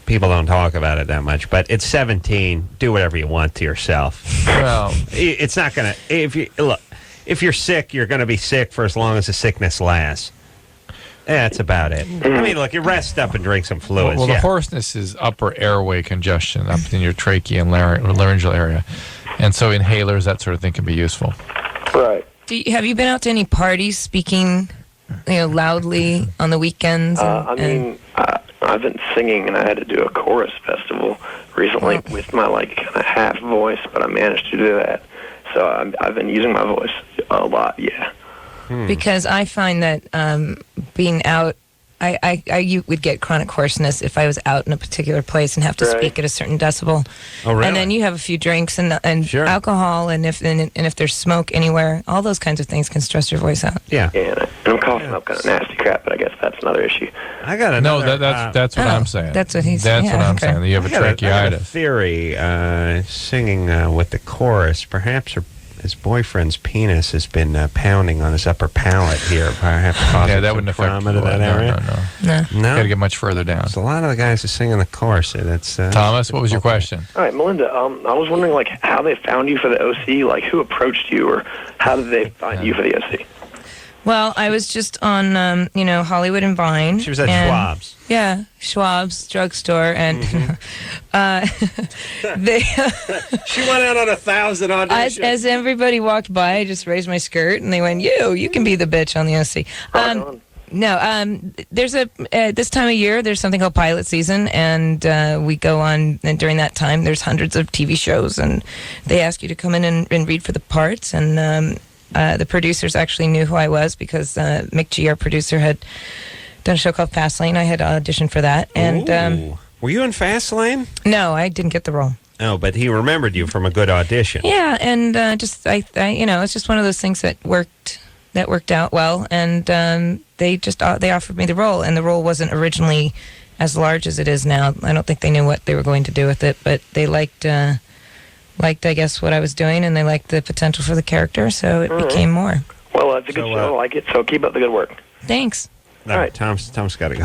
People don't talk about it that much, but it's 17. Do whatever you want to yourself. Well, it's not gonna. If you're sick, you're gonna be sick for as long as the sickness lasts. Yeah, that's about it. I mean, look, you rest up and drink some fluids. Well, the hoarseness is upper airway congestion up in your trachea and laryngeal area. And so inhalers, that sort of thing can be useful. Right. Have you been out to any parties speaking, loudly on the weekends? I've been singing, and I had to do a chorus festival recently with my, like, kind of half voice, but I managed to do that. So I've been using my voice a lot, yeah. Because I find that being out, I would get chronic hoarseness if I was out in a particular place and have to speak at a certain decibel. Oh, really? And then you have a few drinks and alcohol, and if there's smoke anywhere, all those kinds of things can stress your voice out. Yeah. And I'm coughing up kind of nasty crap, but I guess that's another issue. I got another. That's what I'm saying. That's what he's saying. That's what I'm okay. saying. You have a tracheitis. I got a theory. Singing with the chorus, perhaps his boyfriend's penis has been pounding on his upper palate here. Perhaps that wouldn't affect trauma to that area. No. Got to get much further down. There's a lot of the guys who sing in the chorus. That's Thomas, what was your question? All right, Melinda, I was wondering, like, how they found you for the OC, like, who approached you, or how did they find you for the OC? Well, I was just on, Hollywood and Vine. She was at Schwab's. Yeah, Schwab's drugstore, and they. She went out on 1,000 auditions. As everybody walked by, I just raised my skirt, and they went, "You can be the bitch on the OC." There's this time of year, there's something called pilot season, and we go on, and during that time, there's hundreds of TV shows, and they ask you to come in and read for the parts, and the producers actually knew who I was because Mick G, our producer, had done a show called Fastlane. I had auditioned for that, and were you in Fastlane? No, I didn't get the role. Oh, but he remembered you from a good audition. Yeah, and it's just one of those things that worked out well, and they offered me the role, and the role wasn't originally as large as it is now. I don't think they knew what they were going to do with it, but they liked I guess what I was doing, and they liked the potential for the character, so it became more. Well, it's a good show. I like it, so keep up the good work. Thanks. All right, Tom's got to go.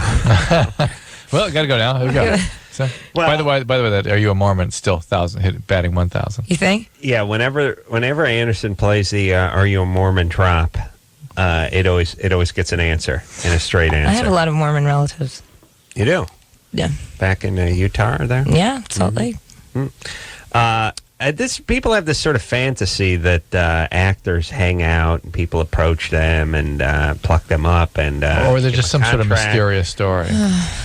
Well, got to go now. Here we go. So, by the way, that Are You a Mormon? Still 1,000, batting 1,000. You think? Yeah. Whenever Anderson plays the Are You a Mormon drop, it always gets an answer and a straight answer. I have a lot of Mormon relatives. You do? Yeah. Back in Utah, or there? Yeah, Salt Lake. People have this sort of fantasy that actors hang out and people approach them and pluck them up, and or they're just some sort of mysterious story.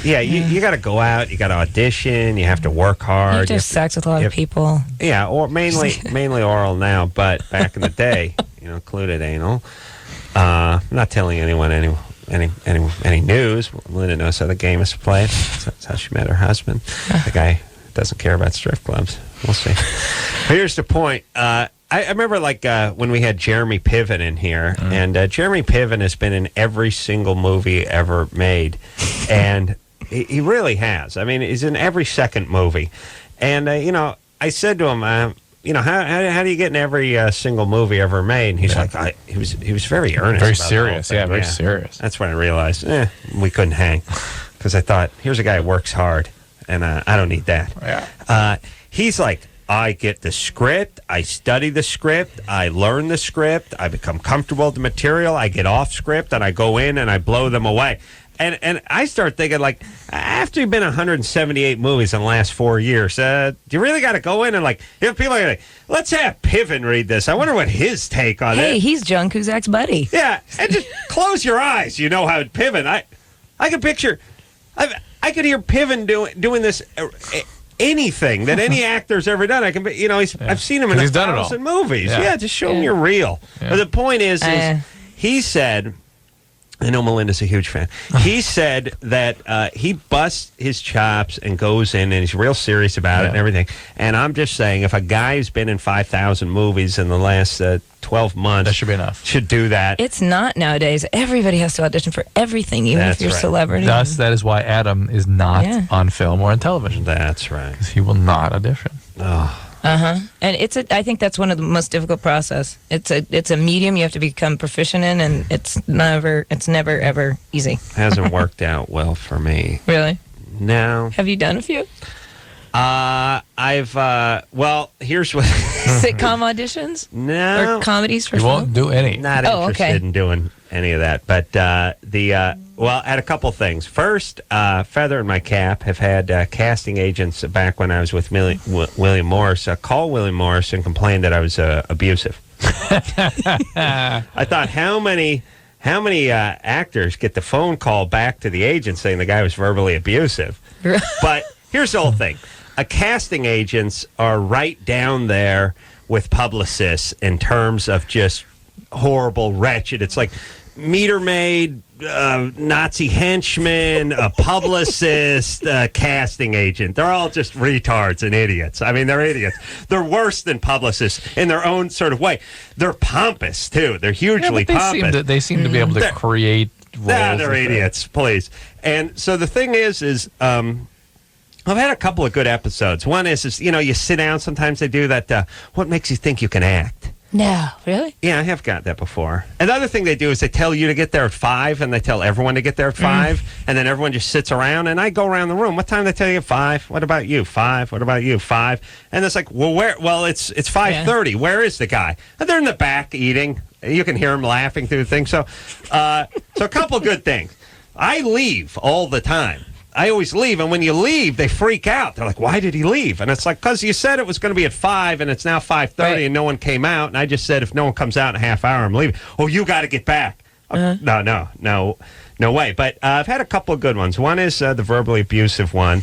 Yeah, you got to go out, you got to audition, you have to work hard. You have to have sex with a lot of people. Yeah, or mainly oral now, but back in the day, included anal. I'm not telling anyone any news. Linda knows how the game is played. That's how she met her husband. The guy doesn't care about strip clubs. We'll see. Here's the point. I remember when we had Jeremy Piven in here, and Jeremy Piven has been in every single movie ever made, and he really has. I mean, he's in every second movie, and I said to him, how do you get in every single movie ever made? And he's like, he was very earnest, very about serious, the whole thing. very serious. That's when I realized we couldn't hang, because I thought, here's a guy who works hard, and I don't need that. Yeah. He's like, I get the script, I study the script, I learn the script, I become comfortable with the material, I get off script, and I go in and I blow them away. And I start thinking, after you've been in 178 movies in the last 4 years, do you really got to go in and people are let's have Piven read this. I wonder what his take on it. Hey, he's John Cusack's buddy. Yeah, and just close your eyes. You know how Piven. I can picture. I could hear Piven doing this. Anything that any actor's ever done, I can. I've seen him in 1,000 movies. Yeah, just show him you're real. Yeah. But the point is he said, I know Melinda's a huge fan. He said that he busts his chops and goes in and he's real serious about it and everything. And I'm just saying, if a guy who's been in 5,000 movies in the last 12 months, that should be enough. Should do that. It's not nowadays. Everybody has to audition for everything, even if you're a celebrity. Thus, that is why Adam is not on film or on television. That's right. Because he will not audition. Oh. And I think that's one of the most difficult process. It's a medium you have to become proficient in, and it's never ever easy. Hasn't worked out well for me. Really? No. Have you done a few Here's what sitcom auditions? No. Or comedies for You film? won't do any. Not interested in doing any of that. But I had a couple things. First, feather in my cap, have had casting agents back when I was with William Morris call William Morris and complain that I was abusive. I thought, how many actors get the phone call back to the agent saying the guy was verbally abusive? But here's the whole thing. Casting agents are right down there with publicists in terms of just horrible, wretched. It's like meter maid, Nazi henchman, a publicist, casting agent. They're all just retards and idiots. I mean, they're idiots. They're worse than publicists in their own sort of way. They're pompous, too. They're hugely pompous. They seem to be able to create roles. They're idiots, please. And so the thing is I've had a couple of good episodes. One is you sit down, sometimes they do that, what makes you think you can act? No, really? Yeah, I have got that before. And the other thing they do is they tell you to get there at 5, and they tell everyone to get there at 5, and then everyone just sits around, and I go around the room. What time do they tell you at 5? What about you? 5? What about you? 5? And it's like, well, where? Well, it's 5:30. Yeah. Where is the guy? And they're in the back eating. You can hear them laughing through the thing. So a couple good things. I leave all the time. I always leave, and when you leave, they freak out. They're like, why did he leave? And it's like, because you said it was going to be at 5, and it's now 5:30, and no one came out, and I just said, if no one comes out in a half hour, I'm leaving. Oh, you got to get back. No way. But I've had a couple of good ones. One is the verbally abusive one.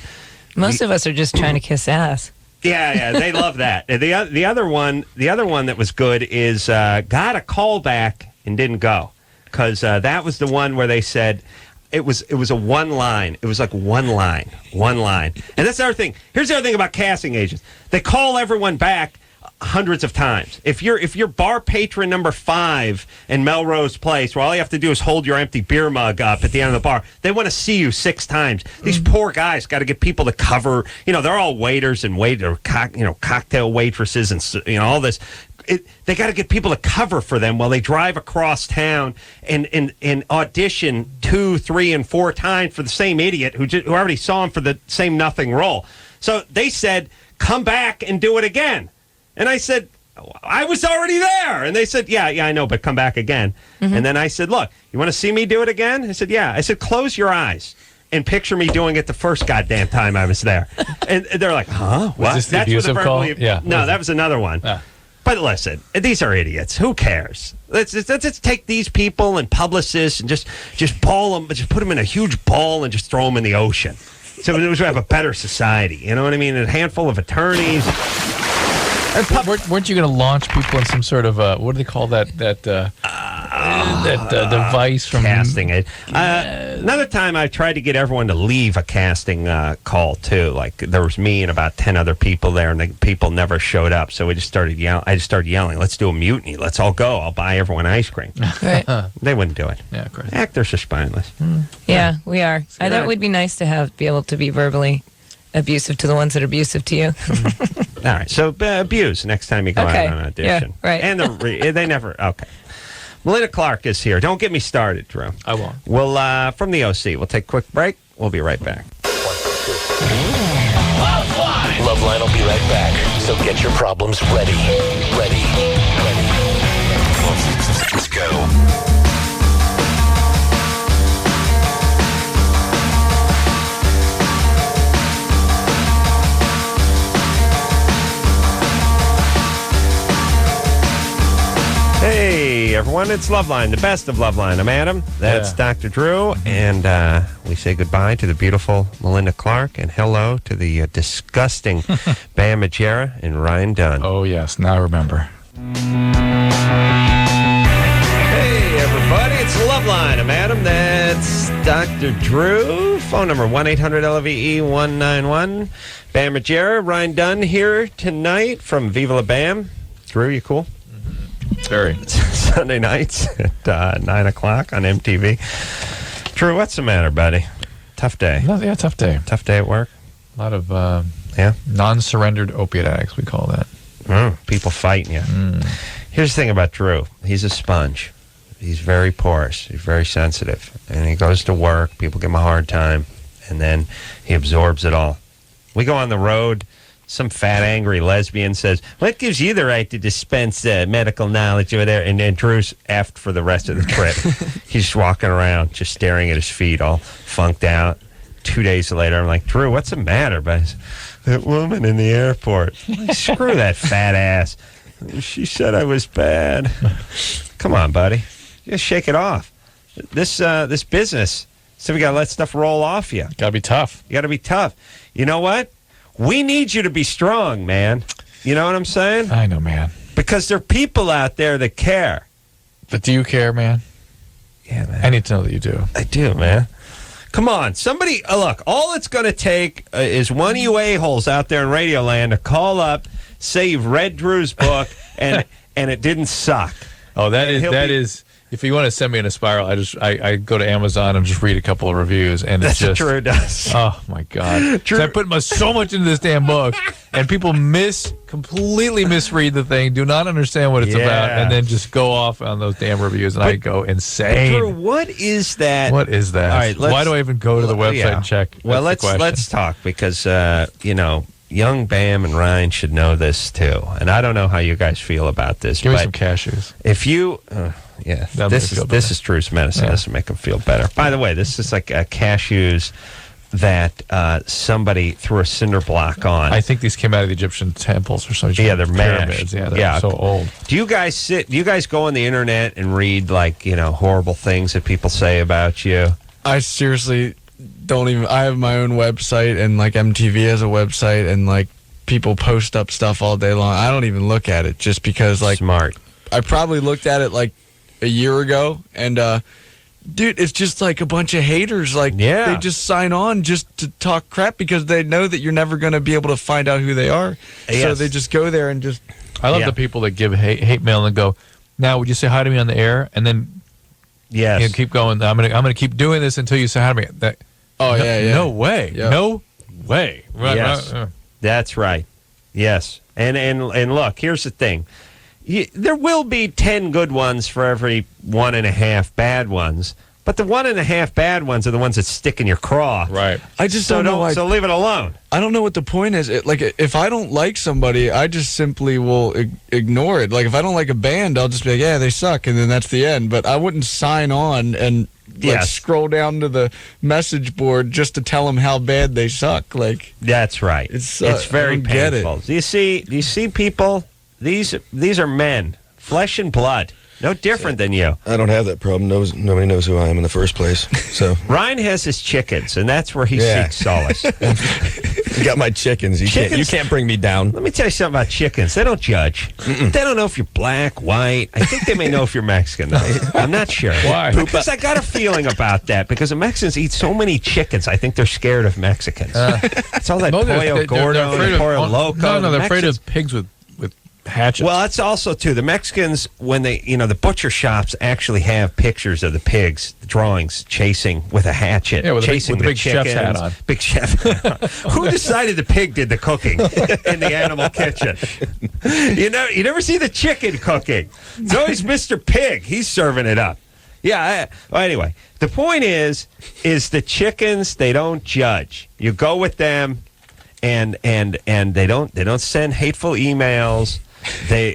Most of us are just trying to kiss ass. Yeah, they love that. The other one that was good is got a call back and didn't go, because that was the one where they said, It was a one line. It was like one line. And that's the other thing. Here's the other thing about casting agents. They call everyone back hundreds of times. If you're bar patron number 5 in Melrose Place, where all you have to do is hold your empty beer mug up at the end of the bar, they want to see you 6 times. These poor guys got to get people to cover. They're all waiters and cocktail waitresses and all this. They got to get people to cover for them while they drive across town and audition 2, 3, and 4 times for the same idiot who already saw him for the same nothing role. So they said, come back and do it again. And I said, I was already there. And they said, yeah, I know, but come back again. Mm-hmm. And then I said, look, you want to see me do it again? I said, yeah. I said, close your eyes and picture me doing it the first goddamn time I was there. And they're like, huh? What? Was this the abusive call? Yeah. No, that was another one. But listen, these are idiots. Who cares? Let's take these people and publicists and just ball them, just put them in a huge ball and just throw them in the ocean. So we have a better society. You know what I mean? A handful of attorneys. Weren't you going to launch people in some sort of what do they call that device from casting it? Another time I tried to get everyone to leave a casting call too. Like there was me and about 10 other people there, and the people never showed up. So we just started yelling. I just started yelling, "Let's do a mutiny! Let's all go! I'll buy everyone ice cream." Right. They wouldn't do it. Yeah, of course. Actors are spineless. Yeah, we are. I thought it would be nice to be able to be verbally abusive to the ones that are abusive to you. All right, so abuse next time you go out on an audition. Yeah, right. And they never. Okay. Melinda Clarke is here. Don't get me started, Drew. I won't. We'll from the OC. We'll take a quick break. We'll be right back. LoveLine will be right back. So get your problems ready. Let's go. Hey, everyone, it's LoveLine, the best of LoveLine. I'm Adam. That's Dr. Drew. And we say goodbye to the beautiful Melinda Clarke and hello to the disgusting Bam Margera and Ryan Dunn. Oh, yes. Now I remember. Hey, everybody. LoveLine. I'm Adam. That's Dr. Drew. Phone number 1-800-LOVE-191. Bam Margera, Ryan Dunn here tonight from Viva La Bam. Drew, you cool? Very. Sunday nights at 9 o'clock on MTV. Drew, what's the matter, buddy? Tough day. Yeah, tough day. Tough day at work? A lot of non-surrendered opiate addicts, we call that. People fighting you. Here's the thing about Drew. He's a sponge. He's very porous. He's very sensitive. And he goes to work. People give him a hard time. And then he absorbs it all. We go on the road. Some fat, angry lesbian says, what gives you the right to dispense medical knowledge over there? And then Drew's effed for the rest of the trip. He's just walking around, just staring at his feet, all funked out. 2 days later, I'm like, Drew, what's the matter? But that woman in the airport. Like, screw that fat ass. She said I was bad. Come on, buddy. Just shake it off. This business. So we got to let stuff roll off you. Got to be tough. You got to be tough. You know what? We need you to be strong, man. You know what I'm saying? I know, man. Because there are people out there that care. But do you care, man? Yeah, man. I need to know that you do. I do, man. Come on. Somebody, look, all it's going to take is one of you a-holes out there in Radio Land to call up, say you've read Drew's book, and it didn't suck. Oh, that is. If you want to send me in a spiral, I go to Amazon and just read a couple of reviews, and it's just Drew does. Oh my God! Drew, I put so much into this damn book, and people completely misread the thing, do not understand what it's about, and then just go off on those damn reviews, and I go insane. Drew, what is that? What is that? All right, why do I even go to the website and check? Well, let's talk because young Bam and Ryan should know this too, and I don't know how you guys feel about this. Give me some cashews. If you. This is Drew's medicine. Yeah. This will make him feel better. By the way, this is like cashews that somebody threw a cinder block on. I think these came out of the Egyptian temples or something. Yeah, they're pyramids. mashed. They're so old. Do you guys go on the internet and read horrible things that people say about you? I seriously don't even. I have my own website, and MTV has a website, and people post up stuff all day long. I don't even look at it just because smart. I probably looked at it a year ago, and dude, it's just a bunch of haters. They just sign on just to talk crap because they know that you're never going to be able to find out who they are. Yes. So they just go there and just. I love the people that give hate mail and go, now would you say hi to me on the air? And then keep going. I'm gonna keep doing this until you say hi to me. No way. Yep. No way. Right, yes. That's right. Yes. And look, here's the thing. There will be 10 good ones for every 1.5 bad ones, but the 1.5 bad ones are the ones that stick in your craw. Right. I just don't know why. So leave it alone. I don't know what the point is. If I don't like somebody, I just simply will ignore it. If I don't like a band, I'll just be like, yeah, they suck, and then that's the end. But I wouldn't sign on and scroll down to the message board just to tell them how bad they suck. That's right. It's very painful. Do you see people? These are men, flesh and blood, no different than you. I don't have that problem. Nobody knows who I am in the first place. So Ryan has his chickens, and that's where he seeks solace. You got my chickens. You can't bring me down. Let me tell you something about chickens. They don't judge. They don't know if you're black, white. I think they may know if you're Mexican, though. I'm not sure. Why? Because I got a feeling about that. Because the Mexicans eat so many chickens, I think they're scared of Mexicans. It's all that pollo gordo and pollo loco. No, they're afraid of pigs with hatchets. Well, that's also too. The Mexicans, when they, the butcher shops actually have pictures of the pigs, the drawings, chasing with a hatchet, chasing with the big chef's hat on. Big chef. Who decided the pig did the cooking in the animal kitchen? You never see the chicken cooking. It's always Mr. Pig. He's serving it up. Yeah. Well, anyway, the point is the chickens. They don't judge. You go with them, and they don't send hateful emails. They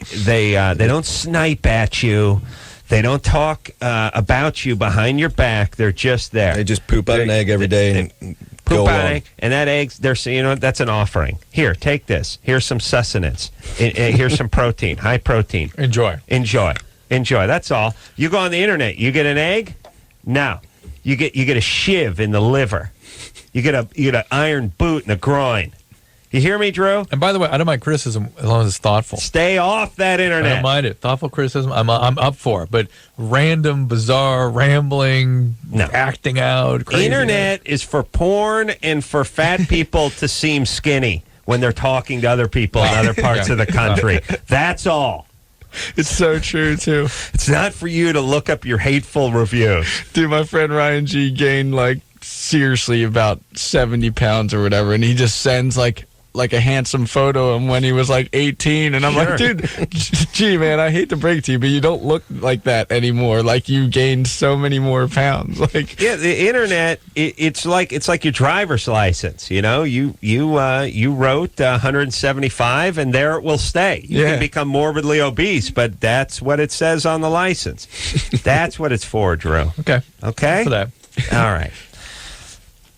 don't snipe at you. They don't talk about you behind your back. They're just there. They just poop out an egg every day and go out an along. egg, and that egg's that's an offering. Here, take this. Here's some sustenance. Here's some protein, high protein. Enjoy. That's all. You go on the internet. You get an egg. Now, you get a shiv in the liver. You get an iron boot in the groin. You hear me, Drew? And by the way, I don't mind criticism as long as it's thoughtful. Stay off that internet. I don't mind it. Thoughtful criticism, I'm up for it. But random, bizarre, rambling, acting out, crazy. Internet is for porn and for fat people to seem skinny when they're talking to other people in other parts of the country. That's all. It's so true, too. It's not for you to look up your hateful reviews. Dude, my friend Ryan G gained, like, seriously about 70 pounds or whatever, and he just sends, like a handsome photo of him when he was, like, 18, and I'm like, dude, gee, man, I hate to break to you, but you don't look like that anymore. Like, you gained so many more pounds. Like, yeah, the internet, it's like your driver's license, you know? You wrote 175, and there it will stay. You can become morbidly obese, but that's what it says on the license. That's what it's for, Drew. Okay. Okay? For that. All right.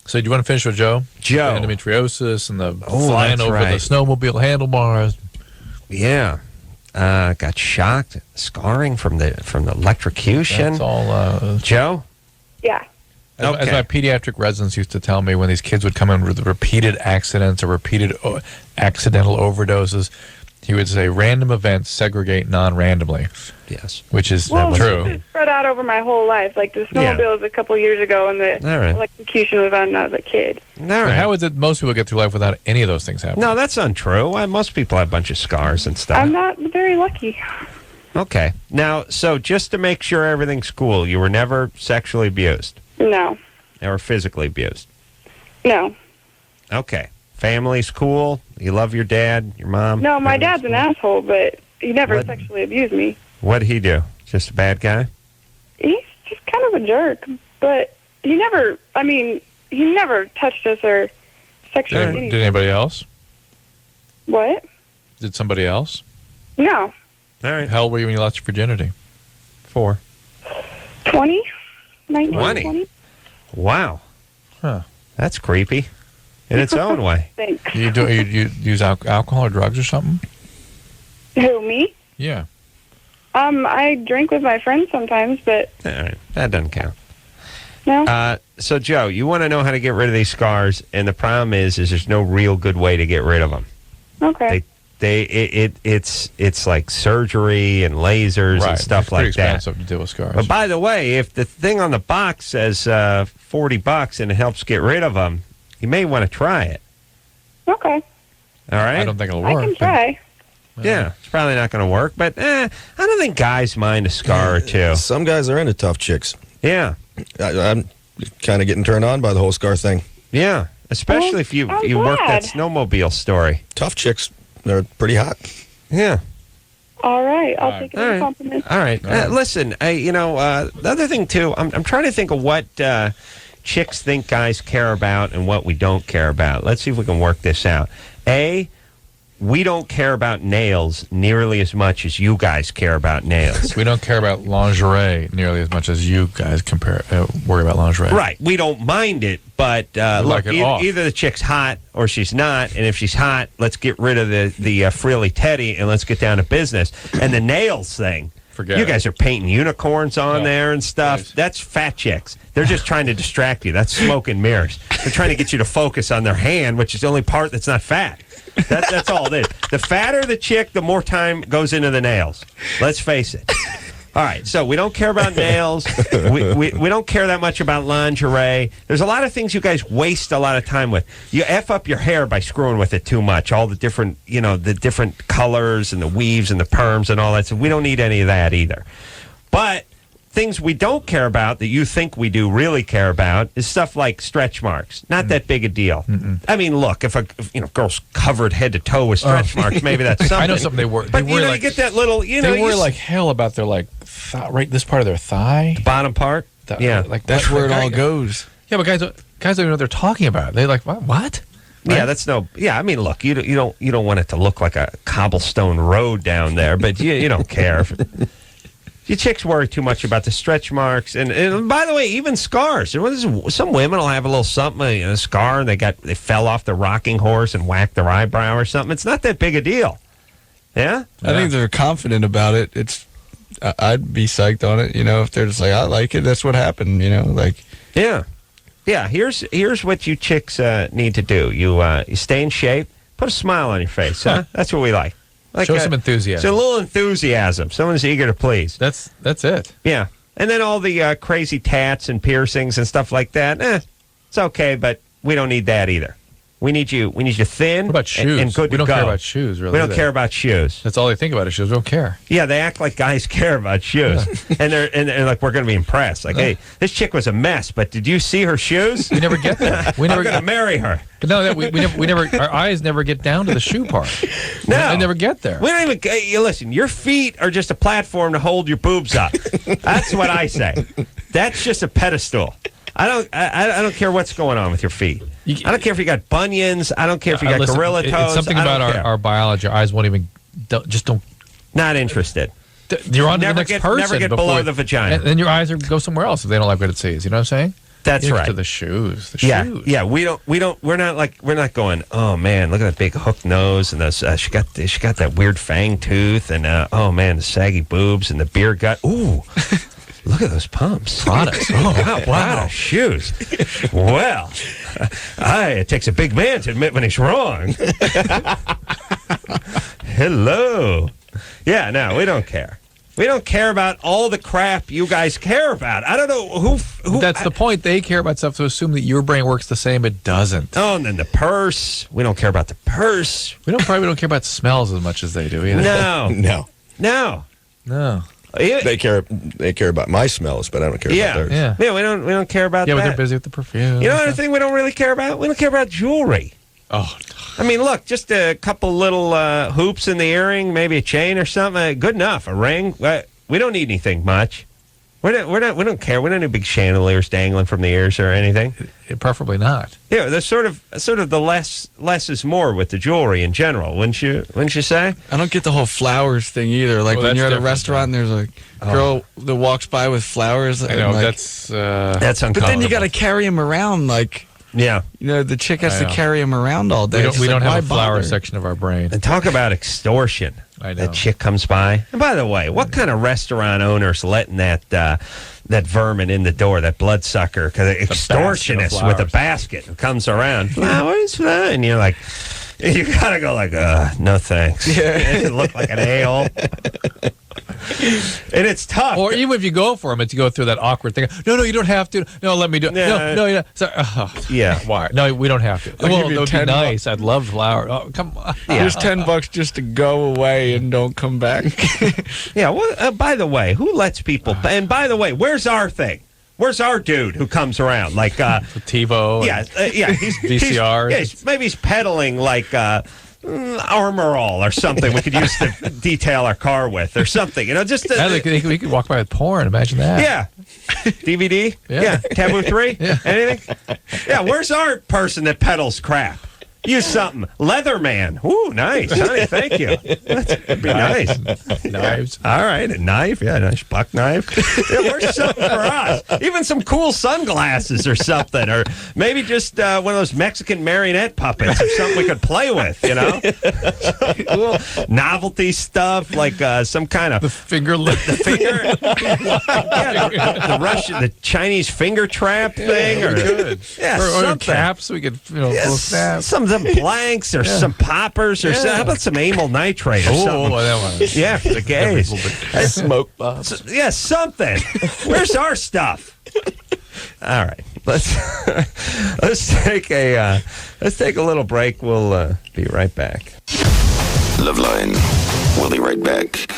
So do you want to finish with Joe? Joe. Endometriosis and the flying over the snowmobile handlebars. Yeah. Got shocked, scarring from the electrocution. That's all. Joe? Yeah. As my pediatric residents used to tell me, when these kids would come in with repeated accidents or repeated accidental overdoses, he would say, random events segregate non-randomly. Yes. Which is Well, true. it's spread out over my whole life. Like, the snowmobile was a couple years ago, and the electrocution was on when I was a kid. How is it most people get through life without any of those things happening? No, that's untrue. Most people have a bunch of scars and stuff. I'm not very lucky. Okay. Now, so just to make sure everything's cool, you were never sexually abused? No. Or physically abused? No. Okay. Family's cool? You love your dad, your mom? No, my dad's an asshole, but he never sexually abused me. What'd he do? Just a bad guy? He's just kind of a jerk, but he never touched us or sexually anything. Did anybody else? What? Did somebody else? No. All right. How old were you when you lost your virginity? 4. 20? 19, 20? Wow. Huh. That's creepy in its own way. Thanks. You use alcohol or drugs or something? Who, me? Yeah. I drink with my friends sometimes, but... All right. That doesn't count. No. So, Joe, you want to know how to get rid of these scars, and the problem is there's no real good way to get rid of them. Okay. It's like surgery and lasers and stuff like that. It's pretty expensive to deal with scars. But by the way, if the thing on the box says $40 and it helps get rid of them, you may want to try it. Okay. All right? I don't think it'll work. I can try. Yeah, it's probably not going to work, but I don't think guys mind a scar or two. Some guys are into tough chicks. Yeah. I'm kind of getting turned on by the whole scar thing. Yeah, especially if you work that snowmobile story. Tough chicks, they're pretty hot. Yeah. All right. I'll take it as a compliment. All right. Listen, the other thing, too, I'm trying to think of what chicks think guys care about and what we don't care about. Let's see if we can work this out. We don't care about nails nearly as much as you guys care about nails. We don't care about lingerie nearly as much as you guys worry about lingerie. Right. We don't mind it, but look, either the chick's hot or she's not, and if she's hot, let's get rid of the frilly teddy and let's get down to business. And the nails thing, forget you it. guys are painting unicorns on there and stuff. Nice. That's fat chicks. They're just trying to distract you. That's smoke and mirrors. They're trying to get you to focus on their hand, which is the only part that's not fat. That's all it is. The fatter the chick, the more time goes into the nails. Let's face it. All right, so we don't care about nails. We don't care that much about lingerie. There's a lot of things you guys waste a lot of time with. You F up your hair by screwing with it too much. All the different, the different colors and the weaves and the perms and all that. So we don't need any of that either. But things we don't care about that you think we do really care about is stuff like stretch marks. Not that big a deal. I mean, look, if a girl's covered head to toe with stretch marks, maybe that's something. I know something they wear. But you get that little, they worry like hell about their right this part of their thigh, the bottom part. That's where it all goes. Yeah, but guys don't even know what they're talking about. They're like, what? Right? Yeah, that's no. Yeah, I mean, look, you don't want it to look like a cobblestone road down there, but you don't care. You chicks worry too much about the stretch marks, and by the way, even scars. Some women will have a little something, a scar, and they fell off the rocking horse and whacked their eyebrow or something. It's not that big a deal. Yeah, I think they're confident about it. I'd be psyched on it. If they're just like, I like it. That's what happened. Yeah. Here's what you chicks need to do. You stay in shape. Put a smile on your face, huh? That's what we like. Show some enthusiasm. So a little enthusiasm. Someone's eager to please. That's it. Yeah. And then all the crazy tats and piercings and stuff like that. It's okay, but we don't need that either. We need you thin. What about shoes? And good we to don't go. care about shoes, really. We don't care about shoes. That's all they think about is shoes. We don't care. Yeah, they act like guys care about shoes, and they're like, we're going to be impressed. Like, hey, this chick was a mess, but did you see her shoes? We never get there. We never I'm going to marry her. But no, we never. Our eyes never get down to the shoe part. No, they never get there. We don't even. You listen. Your feet are just a platform to hold your boobs up. That's what I say. That's just a pedestal. I don't care what's going on with your feet. I don't care if you got bunions. I don't care if you got gorilla toes. It's something about our biology. Our eyes won't even don't. Not interested. You're on to the next person. Never get below the vagina. And then your eyes go somewhere else if they don't like what it sees. You know what I'm saying? That's right. To the shoes. Yeah. We're not going. Oh man, look at that big hook nose and those. She got that weird fang tooth and oh man, the saggy boobs and the beer gut. Ooh. Look at those pumps. Products. Oh, wow. Shoes. Well, it takes a big man to admit when he's wrong. Hello. Yeah, no, we don't care. We don't care about all the crap you guys care about. I don't know who That's the point. They care about stuff to assume that your brain works the same. It doesn't. Oh, and then the purse. We don't care about the purse. We probably don't care about smells as much as they do either. No. They care about my smells, but I don't care about theirs. Yeah, we don't care about that. Yeah, but they're busy with the perfume. You know another thing we don't really care about? We don't care about jewelry. Oh, I mean, look, just a couple little hoops in the earring, maybe a chain or something. Good enough. A ring. We don't need anything much. We don't care. We don't need big chandeliers dangling from the ears or anything. Preferably not. Yeah, there's sort of the less is more with the jewelry in general, wouldn't you say? I don't get the whole flowers thing either. Like when you're at a restaurant and there's a girl that walks by with flowers. I know, that's uncomfortable. But then you got to carry them around, like. Yeah. You know, the chick has to carry them around all day. We don't have a flower section of our brain. And talk about extortion. I know. That chick comes by. And by the way, what kind of restaurant owner's letting that vermin in the door, that bloodsucker, extortionist with a basket who comes around? Flowers? And you're like, you got to go like, no thanks. Yeah. It look like an a-hole. And it's tough. Or even if you go for them, it's you go through that awkward thing. No, you don't have to. No, let me do it. No. Sorry. Yeah. Why? No, we don't have to. Well, that would be nice. I'd love flowers. Oh, come on. Yeah. Here's $10 just to go away and don't come back. Yeah. Well, by the way, who lets people? And by the way, where's our thing? Where's our dude who comes around like TiVo? Yeah. He's VCRs. Maybe he's peddling like. Armor All or something we could use to detail our car with or something, you know, just we could walk by with porn. Imagine that. Yeah. DVD. Yeah. Taboo 3. Yeah. Anything. Yeah. Where's our person that peddles crap? Use something. Leatherman. Ooh, nice. Honey, thank you. That'd be nice. Knives. All right, a knife. Yeah, a nice buck knife. Yeah, where's something for us? Even some cool sunglasses or something. Or maybe just one of those Mexican marionette puppets or something we could play with, you know? Cool novelty stuff, like some kind of... The finger lick. The finger... the Russian, the Chinese finger trap thing. Or good. Yeah, or caps so we could, pull snaps. Some blanks or some poppers or how about some amyl nitrate or something? That one. Yeah, for the gays. Smoke bombs. Something. Where's our stuff? All right, let's take a little break. We'll be right back. LoveLine. We'll be right back.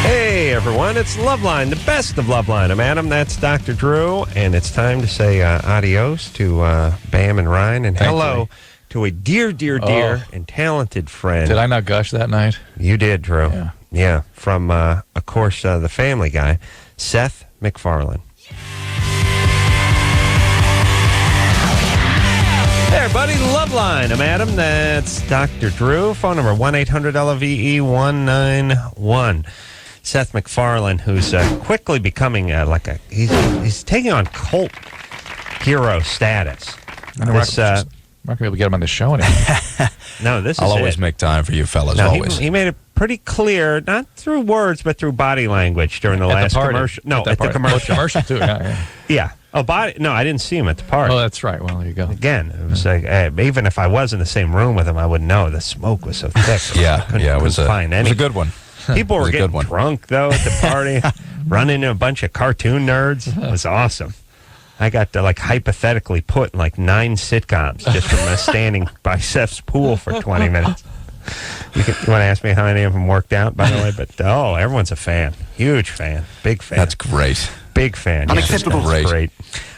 Hey everyone, it's LoveLine, the best of LoveLine. I'm Adam, that's Dr. Drew, and it's time to say adios to Bam and Ryan, and hello to a dear and talented friend. Did I not gush that night? You did, Drew. Yeah, from, of course, the Family Guy, Seth MacFarlane. Hey everybody, LoveLine. I'm Adam, that's Dr. Drew. Phone number 1-800-LOVE-191. Seth MacFarlane, who's quickly becoming he's taking on cult hero status. I'm not going to be able to get him on the show anymore. No, I'll always make time for you fellas, always. He made it pretty clear, not through words, but through body language during the last commercial. No, at the commercial. Commercial too. Yeah. Yeah. Oh, no, I didn't see him at the party. Oh, that's right. Well, there you go. Again, it was like, even if I was in the same room with him, I wouldn't know. The smoke was so thick. It was a good one. People were getting drunk, though, at the party, running into a bunch of cartoon nerds. It was awesome. I got to, hypothetically put in, 9 sitcoms just from standing by Seth's pool for 20 minutes. You want to ask me how many of them worked out, by the way? But, everyone's a fan. Huge fan. Big fan. That's great. Big fan. Unacceptable. Great.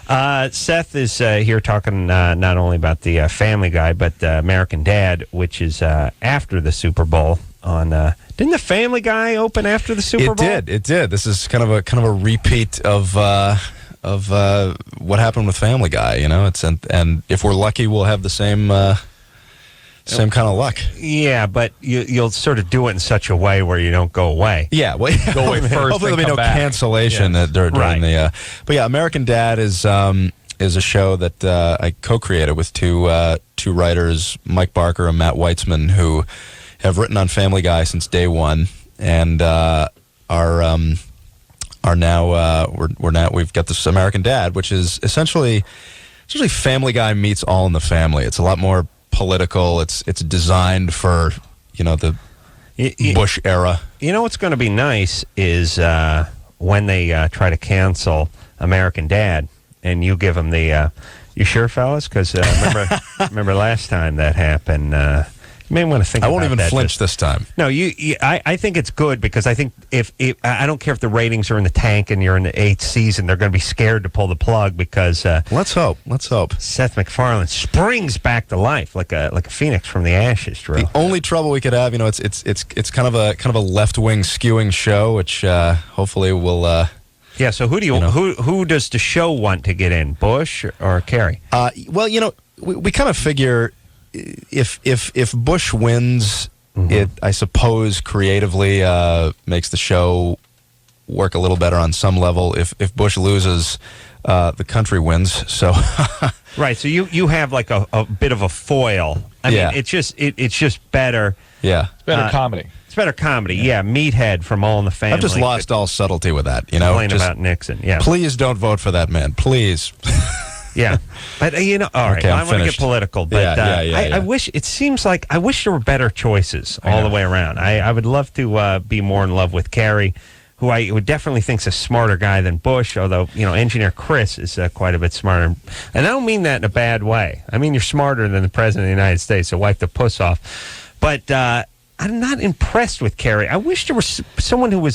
Seth is here talking not only about the Family Guy, but American Dad, which is after the Super Bowl. Didn't the Family Guy open after the Super Bowl? It did. This is kind of a repeat of what happened with Family Guy. And if we're lucky, we'll have the same kind of luck. Yeah, but you'll sort of do it in such a way where you don't go away. Yeah, well, go away first. Hopefully there'll be no cancellation during the. But yeah, American Dad is a show that I co-created with two writers, Mike Barker and Matt Weitzman, who have written on Family Guy since day one, and we've got this American Dad, which is essentially Family Guy meets All in the Family. It's a lot more political. It's designed for the Bush era. You know what's going to be nice is when they try to cancel American Dad, and you give them the. You sure, fellas? Because remember last time that happened. You may want to think. I won't even flinch this time. No, I think it's good because I think if I don't care if the ratings are in the tank and you're in the 8th season, they're going to be scared to pull the plug because let's hope. Seth MacFarlane springs back to life like a phoenix from the ashes. Drew. The only trouble we could have, it's kind of a left wing skewing show, which hopefully will. Yeah. So who does the show want to get in, Bush or Kerry? Well, we kind of figure. If Bush wins, it I suppose creatively makes the show work a little better on some level. If Bush loses, the country wins. So right. So you have like a bit of a foil. I mean, it's just better. Yeah, it's better comedy. It's better comedy. Yeah, Meathead from All in the Family. I've just lost all subtlety with that. Complain about Nixon. Yeah. Please don't vote for that man. Please. Yeah, but all right. Okay, I want to get political, but I wish it seems like I wish there were better choices all the way around. I would love to be more in love with Kerry, who I would definitely think's a smarter guy than Bush. Although Engineer Chris is quite a bit smarter, and I don't mean that in a bad way. I mean you're smarter than the President of the United States, so wipe the puss off. But I'm not impressed with Kerry. I wish there was someone who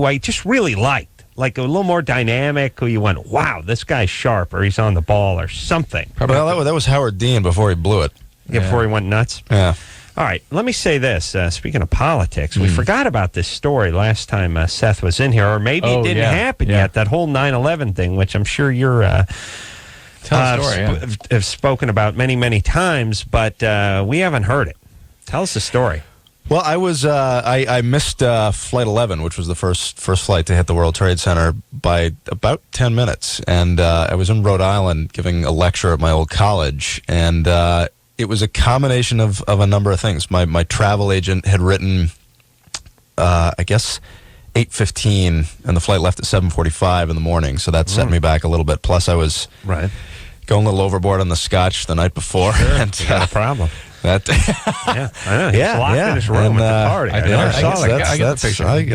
I just really liked. Like a little more dynamic, who you went, wow, this guy's sharp, or he's on the ball, or something. Well, that was Howard Dean before he blew it. Yeah, before he went nuts? Yeah. All right, let me say this. Speaking of politics, we forgot about this story last time Seth was in here, or maybe it didn't happen yet, that whole 9/11 thing, which I'm sure you're have spoken about many, many times, but we haven't heard it. Tell us the story. Well, I was I missed Flight 11, which was the first flight to hit the World Trade Center by about 10 minutes, and I was in Rhode Island giving a lecture at my old college, and it was a combination of a number of things. My travel agent had written, I guess, 8:15, and the flight left at 7:45 in the morning, so that set me back a little bit. Plus, I was going a little overboard on the scotch the night before. Sure, and not a problem. That yeah, I know. He's locked in his room at the party. I never saw that. I get the picture. I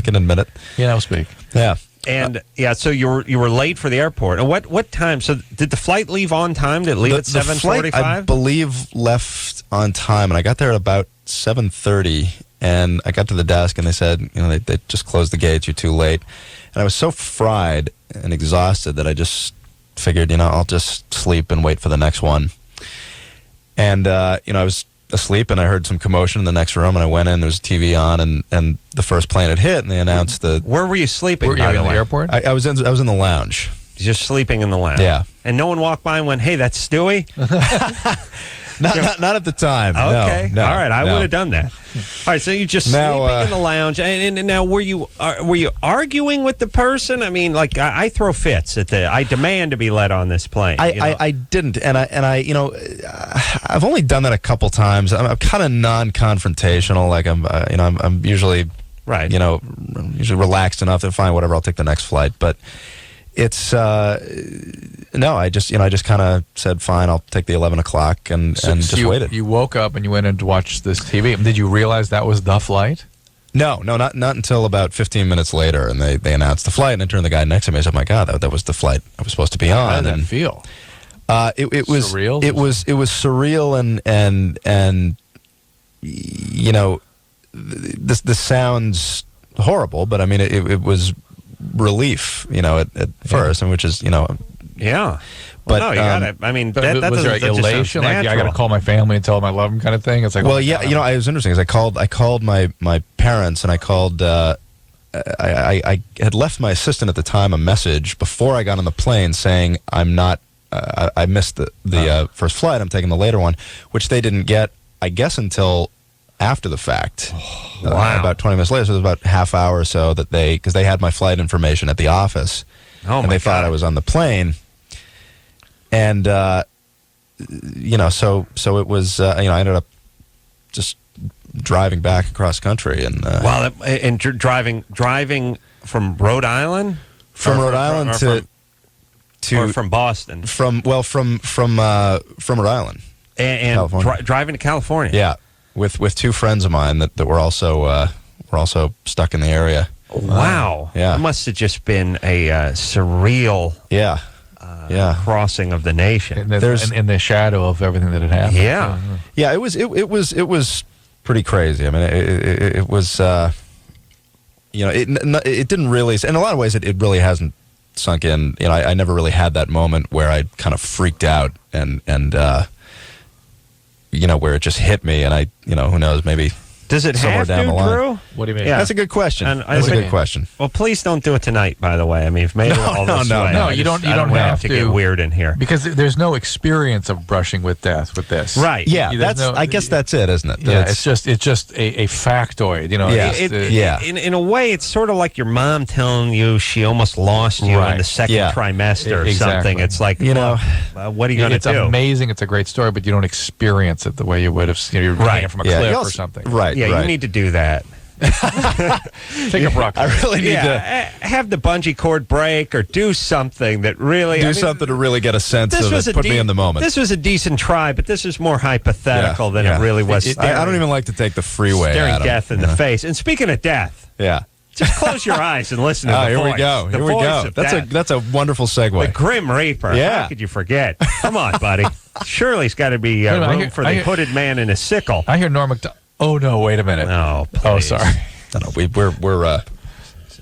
can admit it. You know, speak. Yeah. And so you were late for the airport. And what time? So did the flight leave on time? Did it leave at 7:45? The flight, I believe, left on time, and I got there at about 7:30. And I got to the desk, and they said, they just closed the gates. You're too late. And I was so fried and exhausted that I just figured, I'll just sleep and wait for the next one. And, I was asleep, and I heard some commotion in the next room, and I went in, there was a TV on, and the first plane had hit, and they announced the... Where were you sleeping? Were you in the airport? I was in the lounge. Just sleeping in the lounge? Yeah. And no one walked by and went, hey, that's Stewie? Not at the time. Okay. No, all right. I no. would have done that. All right. So you just sleeping in the lounge, and now were you arguing with the person? I mean, like I throw fits at I demand to be let on this plane. I didn't, and I I've only done that a couple times. I'm kind of non-confrontational. Like I'm usually right. Usually relaxed enough to fine, whatever. I'll take the next flight, but. It's no. I just kind of said fine. I'll take the 11 o'clock and just waited. You woke up and you went in to watch this TV. Did you realize that was the flight? No, not until about 15 minutes later, and they announced the flight, and I turned to the guy next to me. I said, "Oh my God, that was the flight I was supposed to be on." How did that feel? It was surreal. It was surreal, and this sounds horrible, but I mean it was. Relief, at first, and which is, yeah. But no, you got it. I mean, that was there elation? Like, I got to call my family and tell them I love them, kind of thing. It's like, well, yeah, it was interesting. Because I called my parents, and I called. I had left my assistant at the time a message before I got on the plane saying I'm not. I missed the first flight. I'm taking the later one, which they didn't get, I guess, until. After the fact, about 20 minutes later, so it was about half hour or so that because they had my flight information at the office, and they thought I was on the plane, and so it was, I ended up just driving back across country and driving from Rhode Island, Rhode Island to from Boston, from Rhode Island and driving to California, yeah. With two friends of mine that were also stuck in the area. Wow! Yeah, it must have just been a surreal, crossing of the nation. In the shadow of everything that had happened. Yeah. It was pretty crazy. I mean, it was it didn't really, in a lot of ways, it really hasn't sunk in. I never really had that moment where I kind of freaked out and where it just hit me, and who knows, maybe does it somewhere have down to, the line. Drew? What do you mean? Yeah, that's a good question. That's a good question. Well, please don't do it tonight. By the way, I mean, if made it all this way, no, you don't have to get weird in here because there's no experience of brushing with death with this, right? Yeah, I guess that's it, isn't it? Yeah, it's just a factoid, In a way, it's sort of like your mom telling you she almost lost you in the second trimester or something. It's like, what are you going to do? It's amazing. It's a great story, but you don't experience it the way you would have. You're hanging from a cliff or something, right? Yeah, you need to do that. Take a rock. I really need to have the bungee cord break or do something that really something to really get a sense of it. Put me in the moment. This was a decent try, but this is more hypothetical than it really was. I don't even like to take the freeway. Staring death in the face. And speaking of death, just close your eyes and listen to the here voice. We go. The here we voice go. of That's a wonderful segue. The Grim Reaper. Yeah. How could you forget? Come on, buddy. Surely it's got to be room for the hooded man in a sickle. I hear Norm Macdonald. Oh no! Wait a minute. No. Please. Oh, sorry. No, we're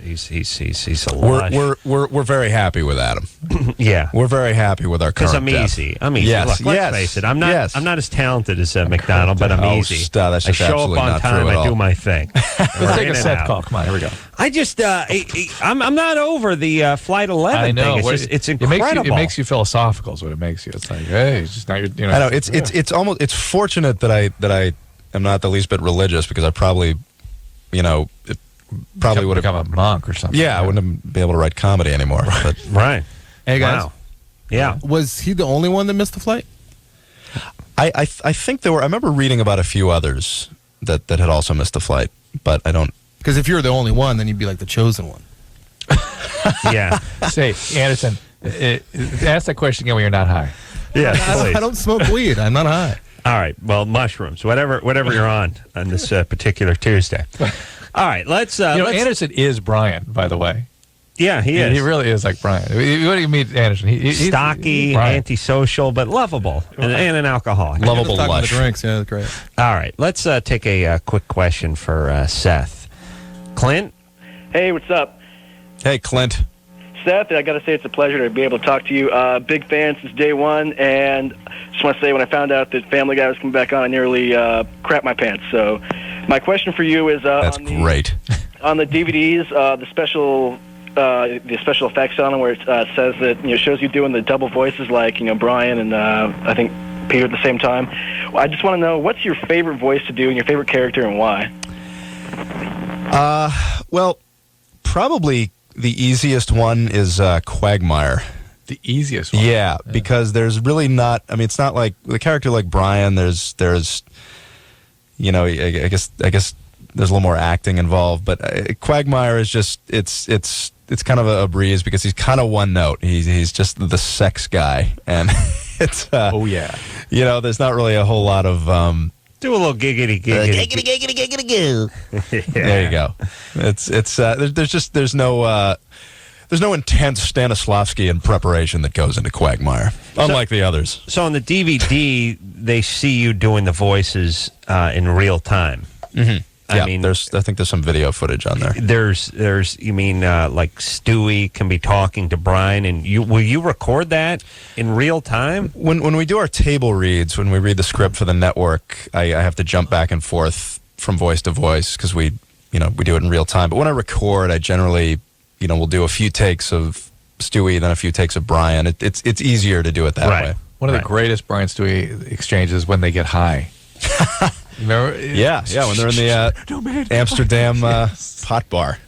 he's a lush. We're very happy with Adam. Yeah, we're very happy with our current. Because I'm easy. I'm easy. Yes, Look, let's face it. I'm not as talented as McDonald, but I'm easy. That's I show up on time. I do my thing. Let's take a set call. Come on, here we go. I just I'm not over the Flight 11 I know. thing. It's incredible. It makes you philosophical. Is what it makes you. It's like, hey, it's just not your. I know. It's fortunate that I am not the least bit religious because I probably. It probably would have become a monk or something. Yeah, I wouldn't be able to write comedy anymore. But. Right. Hey guys. Wow. Yeah. Was he the only one that missed the flight? I think there were. I remember reading about a few others that had also missed the flight, but I don't. Because if you're the only one, then you'd be like the chosen one. Yeah. Say, Anderson, ask that question again when you're not high. Yeah, please. I don't smoke weed. I'm not high. All right. Well, mushrooms, whatever you're on this particular Tuesday. All right. Let's. Anderson is Brian, by the way. Yeah, he is. He really is like Brian. What do you mean, Anderson? He's stocky, antisocial, but lovable, and an alcoholic. Lovable lush. Drinks, yeah, that's great. All right. Let's take a quick question for Seth. Clint. Hey, what's up? Hey, Clint. Seth, I got to say it's a pleasure to be able to talk to you. Big fan since day one, and just want to say when I found out that Family Guy was coming back on, I nearly crapped my pants. So my question for you is... That's great. On the DVDs, the special effects on them where it says that, shows you doing the double voices like, Brian and I think appear at the same time. I just want to know, what's your favorite voice to do and your favorite character and why? Well, probably the easiest one is Quagmire. The easiest one? Yeah, because there's really not, I mean, it's not like, with a character like Brian, there's you know, I guess there's a little more acting involved, but Quagmire is just, it's kind of a breeze because he's kind of one note. He's just the sex guy, and it's oh yeah, you know, there's not really a whole lot of do a little giggity. There you go. There's no intense Stanislavski preparation that goes into Quagmire, unlike the others. So on the DVD, they see you doing the voices in real time. Mm-hmm. I mean, I think there's some video footage on there. There's you mean like Stewie can be talking to Brian, and will you record that in real time? When we do our table reads, when we read the script for the network, I have to jump back and forth from voice to voice because we do it in real time. But when I record, I generally, we'll do a few takes of Stewie, then a few takes of Brian. It's easier to do it that way. One of the greatest Brian Stewie exchanges when they get high. Remember? Yeah, when they're in the Amsterdam pot bar.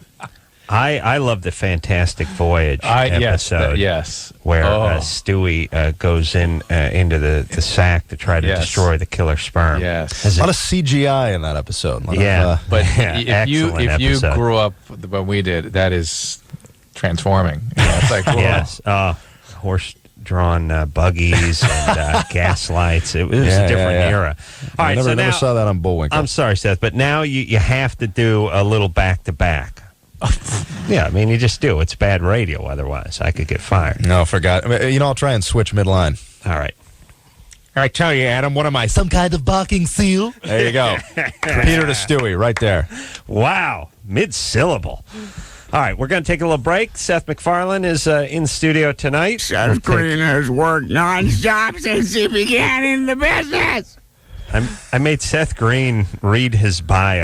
I love the Fantastic Voyage episode. Yes. Where Stewie goes into the sack to try to destroy the killer sperm. Yes. A lot of CGI in that episode. But if you grew up when we did, that is transforming. It's like, whoa. Yes. Horse-drawn buggies and gaslights. It was a different era. All right, I never saw that on Bullwinkle. I'm sorry, Seth, but now you have to do a little back-to-back. Yeah, I mean, you just do. It's bad radio otherwise. I could get fired. No, forgot. I'll try and switch midline. All right. I tell you, Adam, what am I, some kind of barking seal? There you go. Peter to Stewie, right there. Wow. Mid-syllable. All right, we're going to take a little break. Seth MacFarlane is in studio tonight. Seth Green has worked nonstop since he began in the business. I made Seth Green read his bio.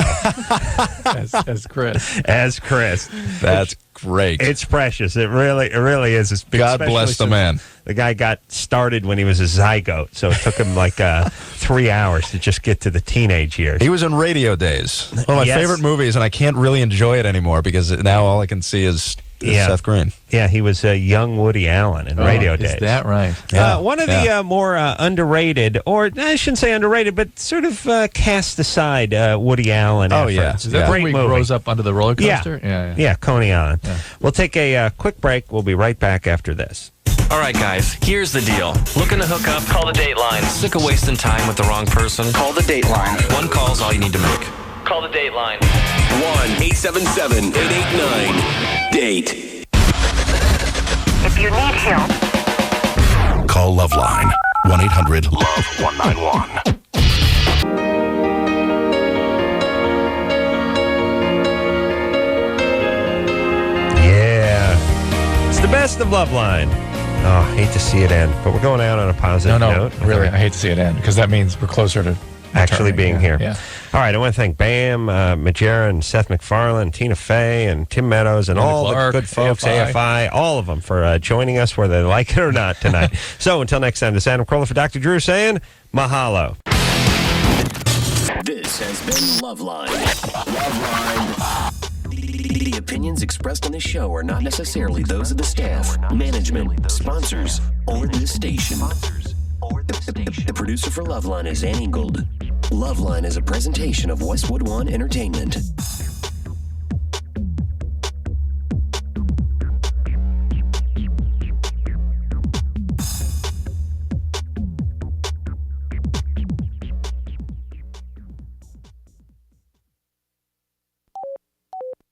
as Chris. As Chris. That's great. It's precious. It really is. It's big, God bless the man. The guy got started when he was a zygote, so it took him like 3 hours to just get to the teenage years. He was in Radio Days. One of my favorite movies, and I can't really enjoy it anymore because now all I can see is Seth Green. Yeah, he was young Woody Allen in Radio Days. Is that right? Yeah. One of the more underrated, or I shouldn't say underrated, but sort of cast aside Woody Allen efforts. Yeah. Is that great when he movie. grows up under the roller coaster? Yeah, Coney Island. Yeah. We'll take a quick break. We'll be right back after this. All right, guys, here's the deal. Looking to hook up? Call the Dateline. Sick of wasting time with the wrong person? Call the Dateline. One call's all you need to make. Call the Dateline. 1-877-889-DATE. If you need help, call LoveLine. 1-800-LOVE-191. It's the best of LoveLine. Oh, I hate to see it end, but we're going out on a positive note. Really, I hate to see it end because that means we're closer to actually being here. Yeah. All right, I want to thank Bam, Margera, and Seth MacFarlane, Tina Fey, and Tim Meadows, and Melinda all Clarke, the good folks, AFI, all of them for joining us, whether they like it or not tonight. So until next time, this is Adam Carolla for Dr. Drew saying mahalo. This has been LoveLine. LoveLine. The opinions expressed on this show are not necessarily those of the staff, management, sponsors, or this station. The producer for LoveLine is Annie Gold. LoveLine is a presentation of Westwood One Entertainment.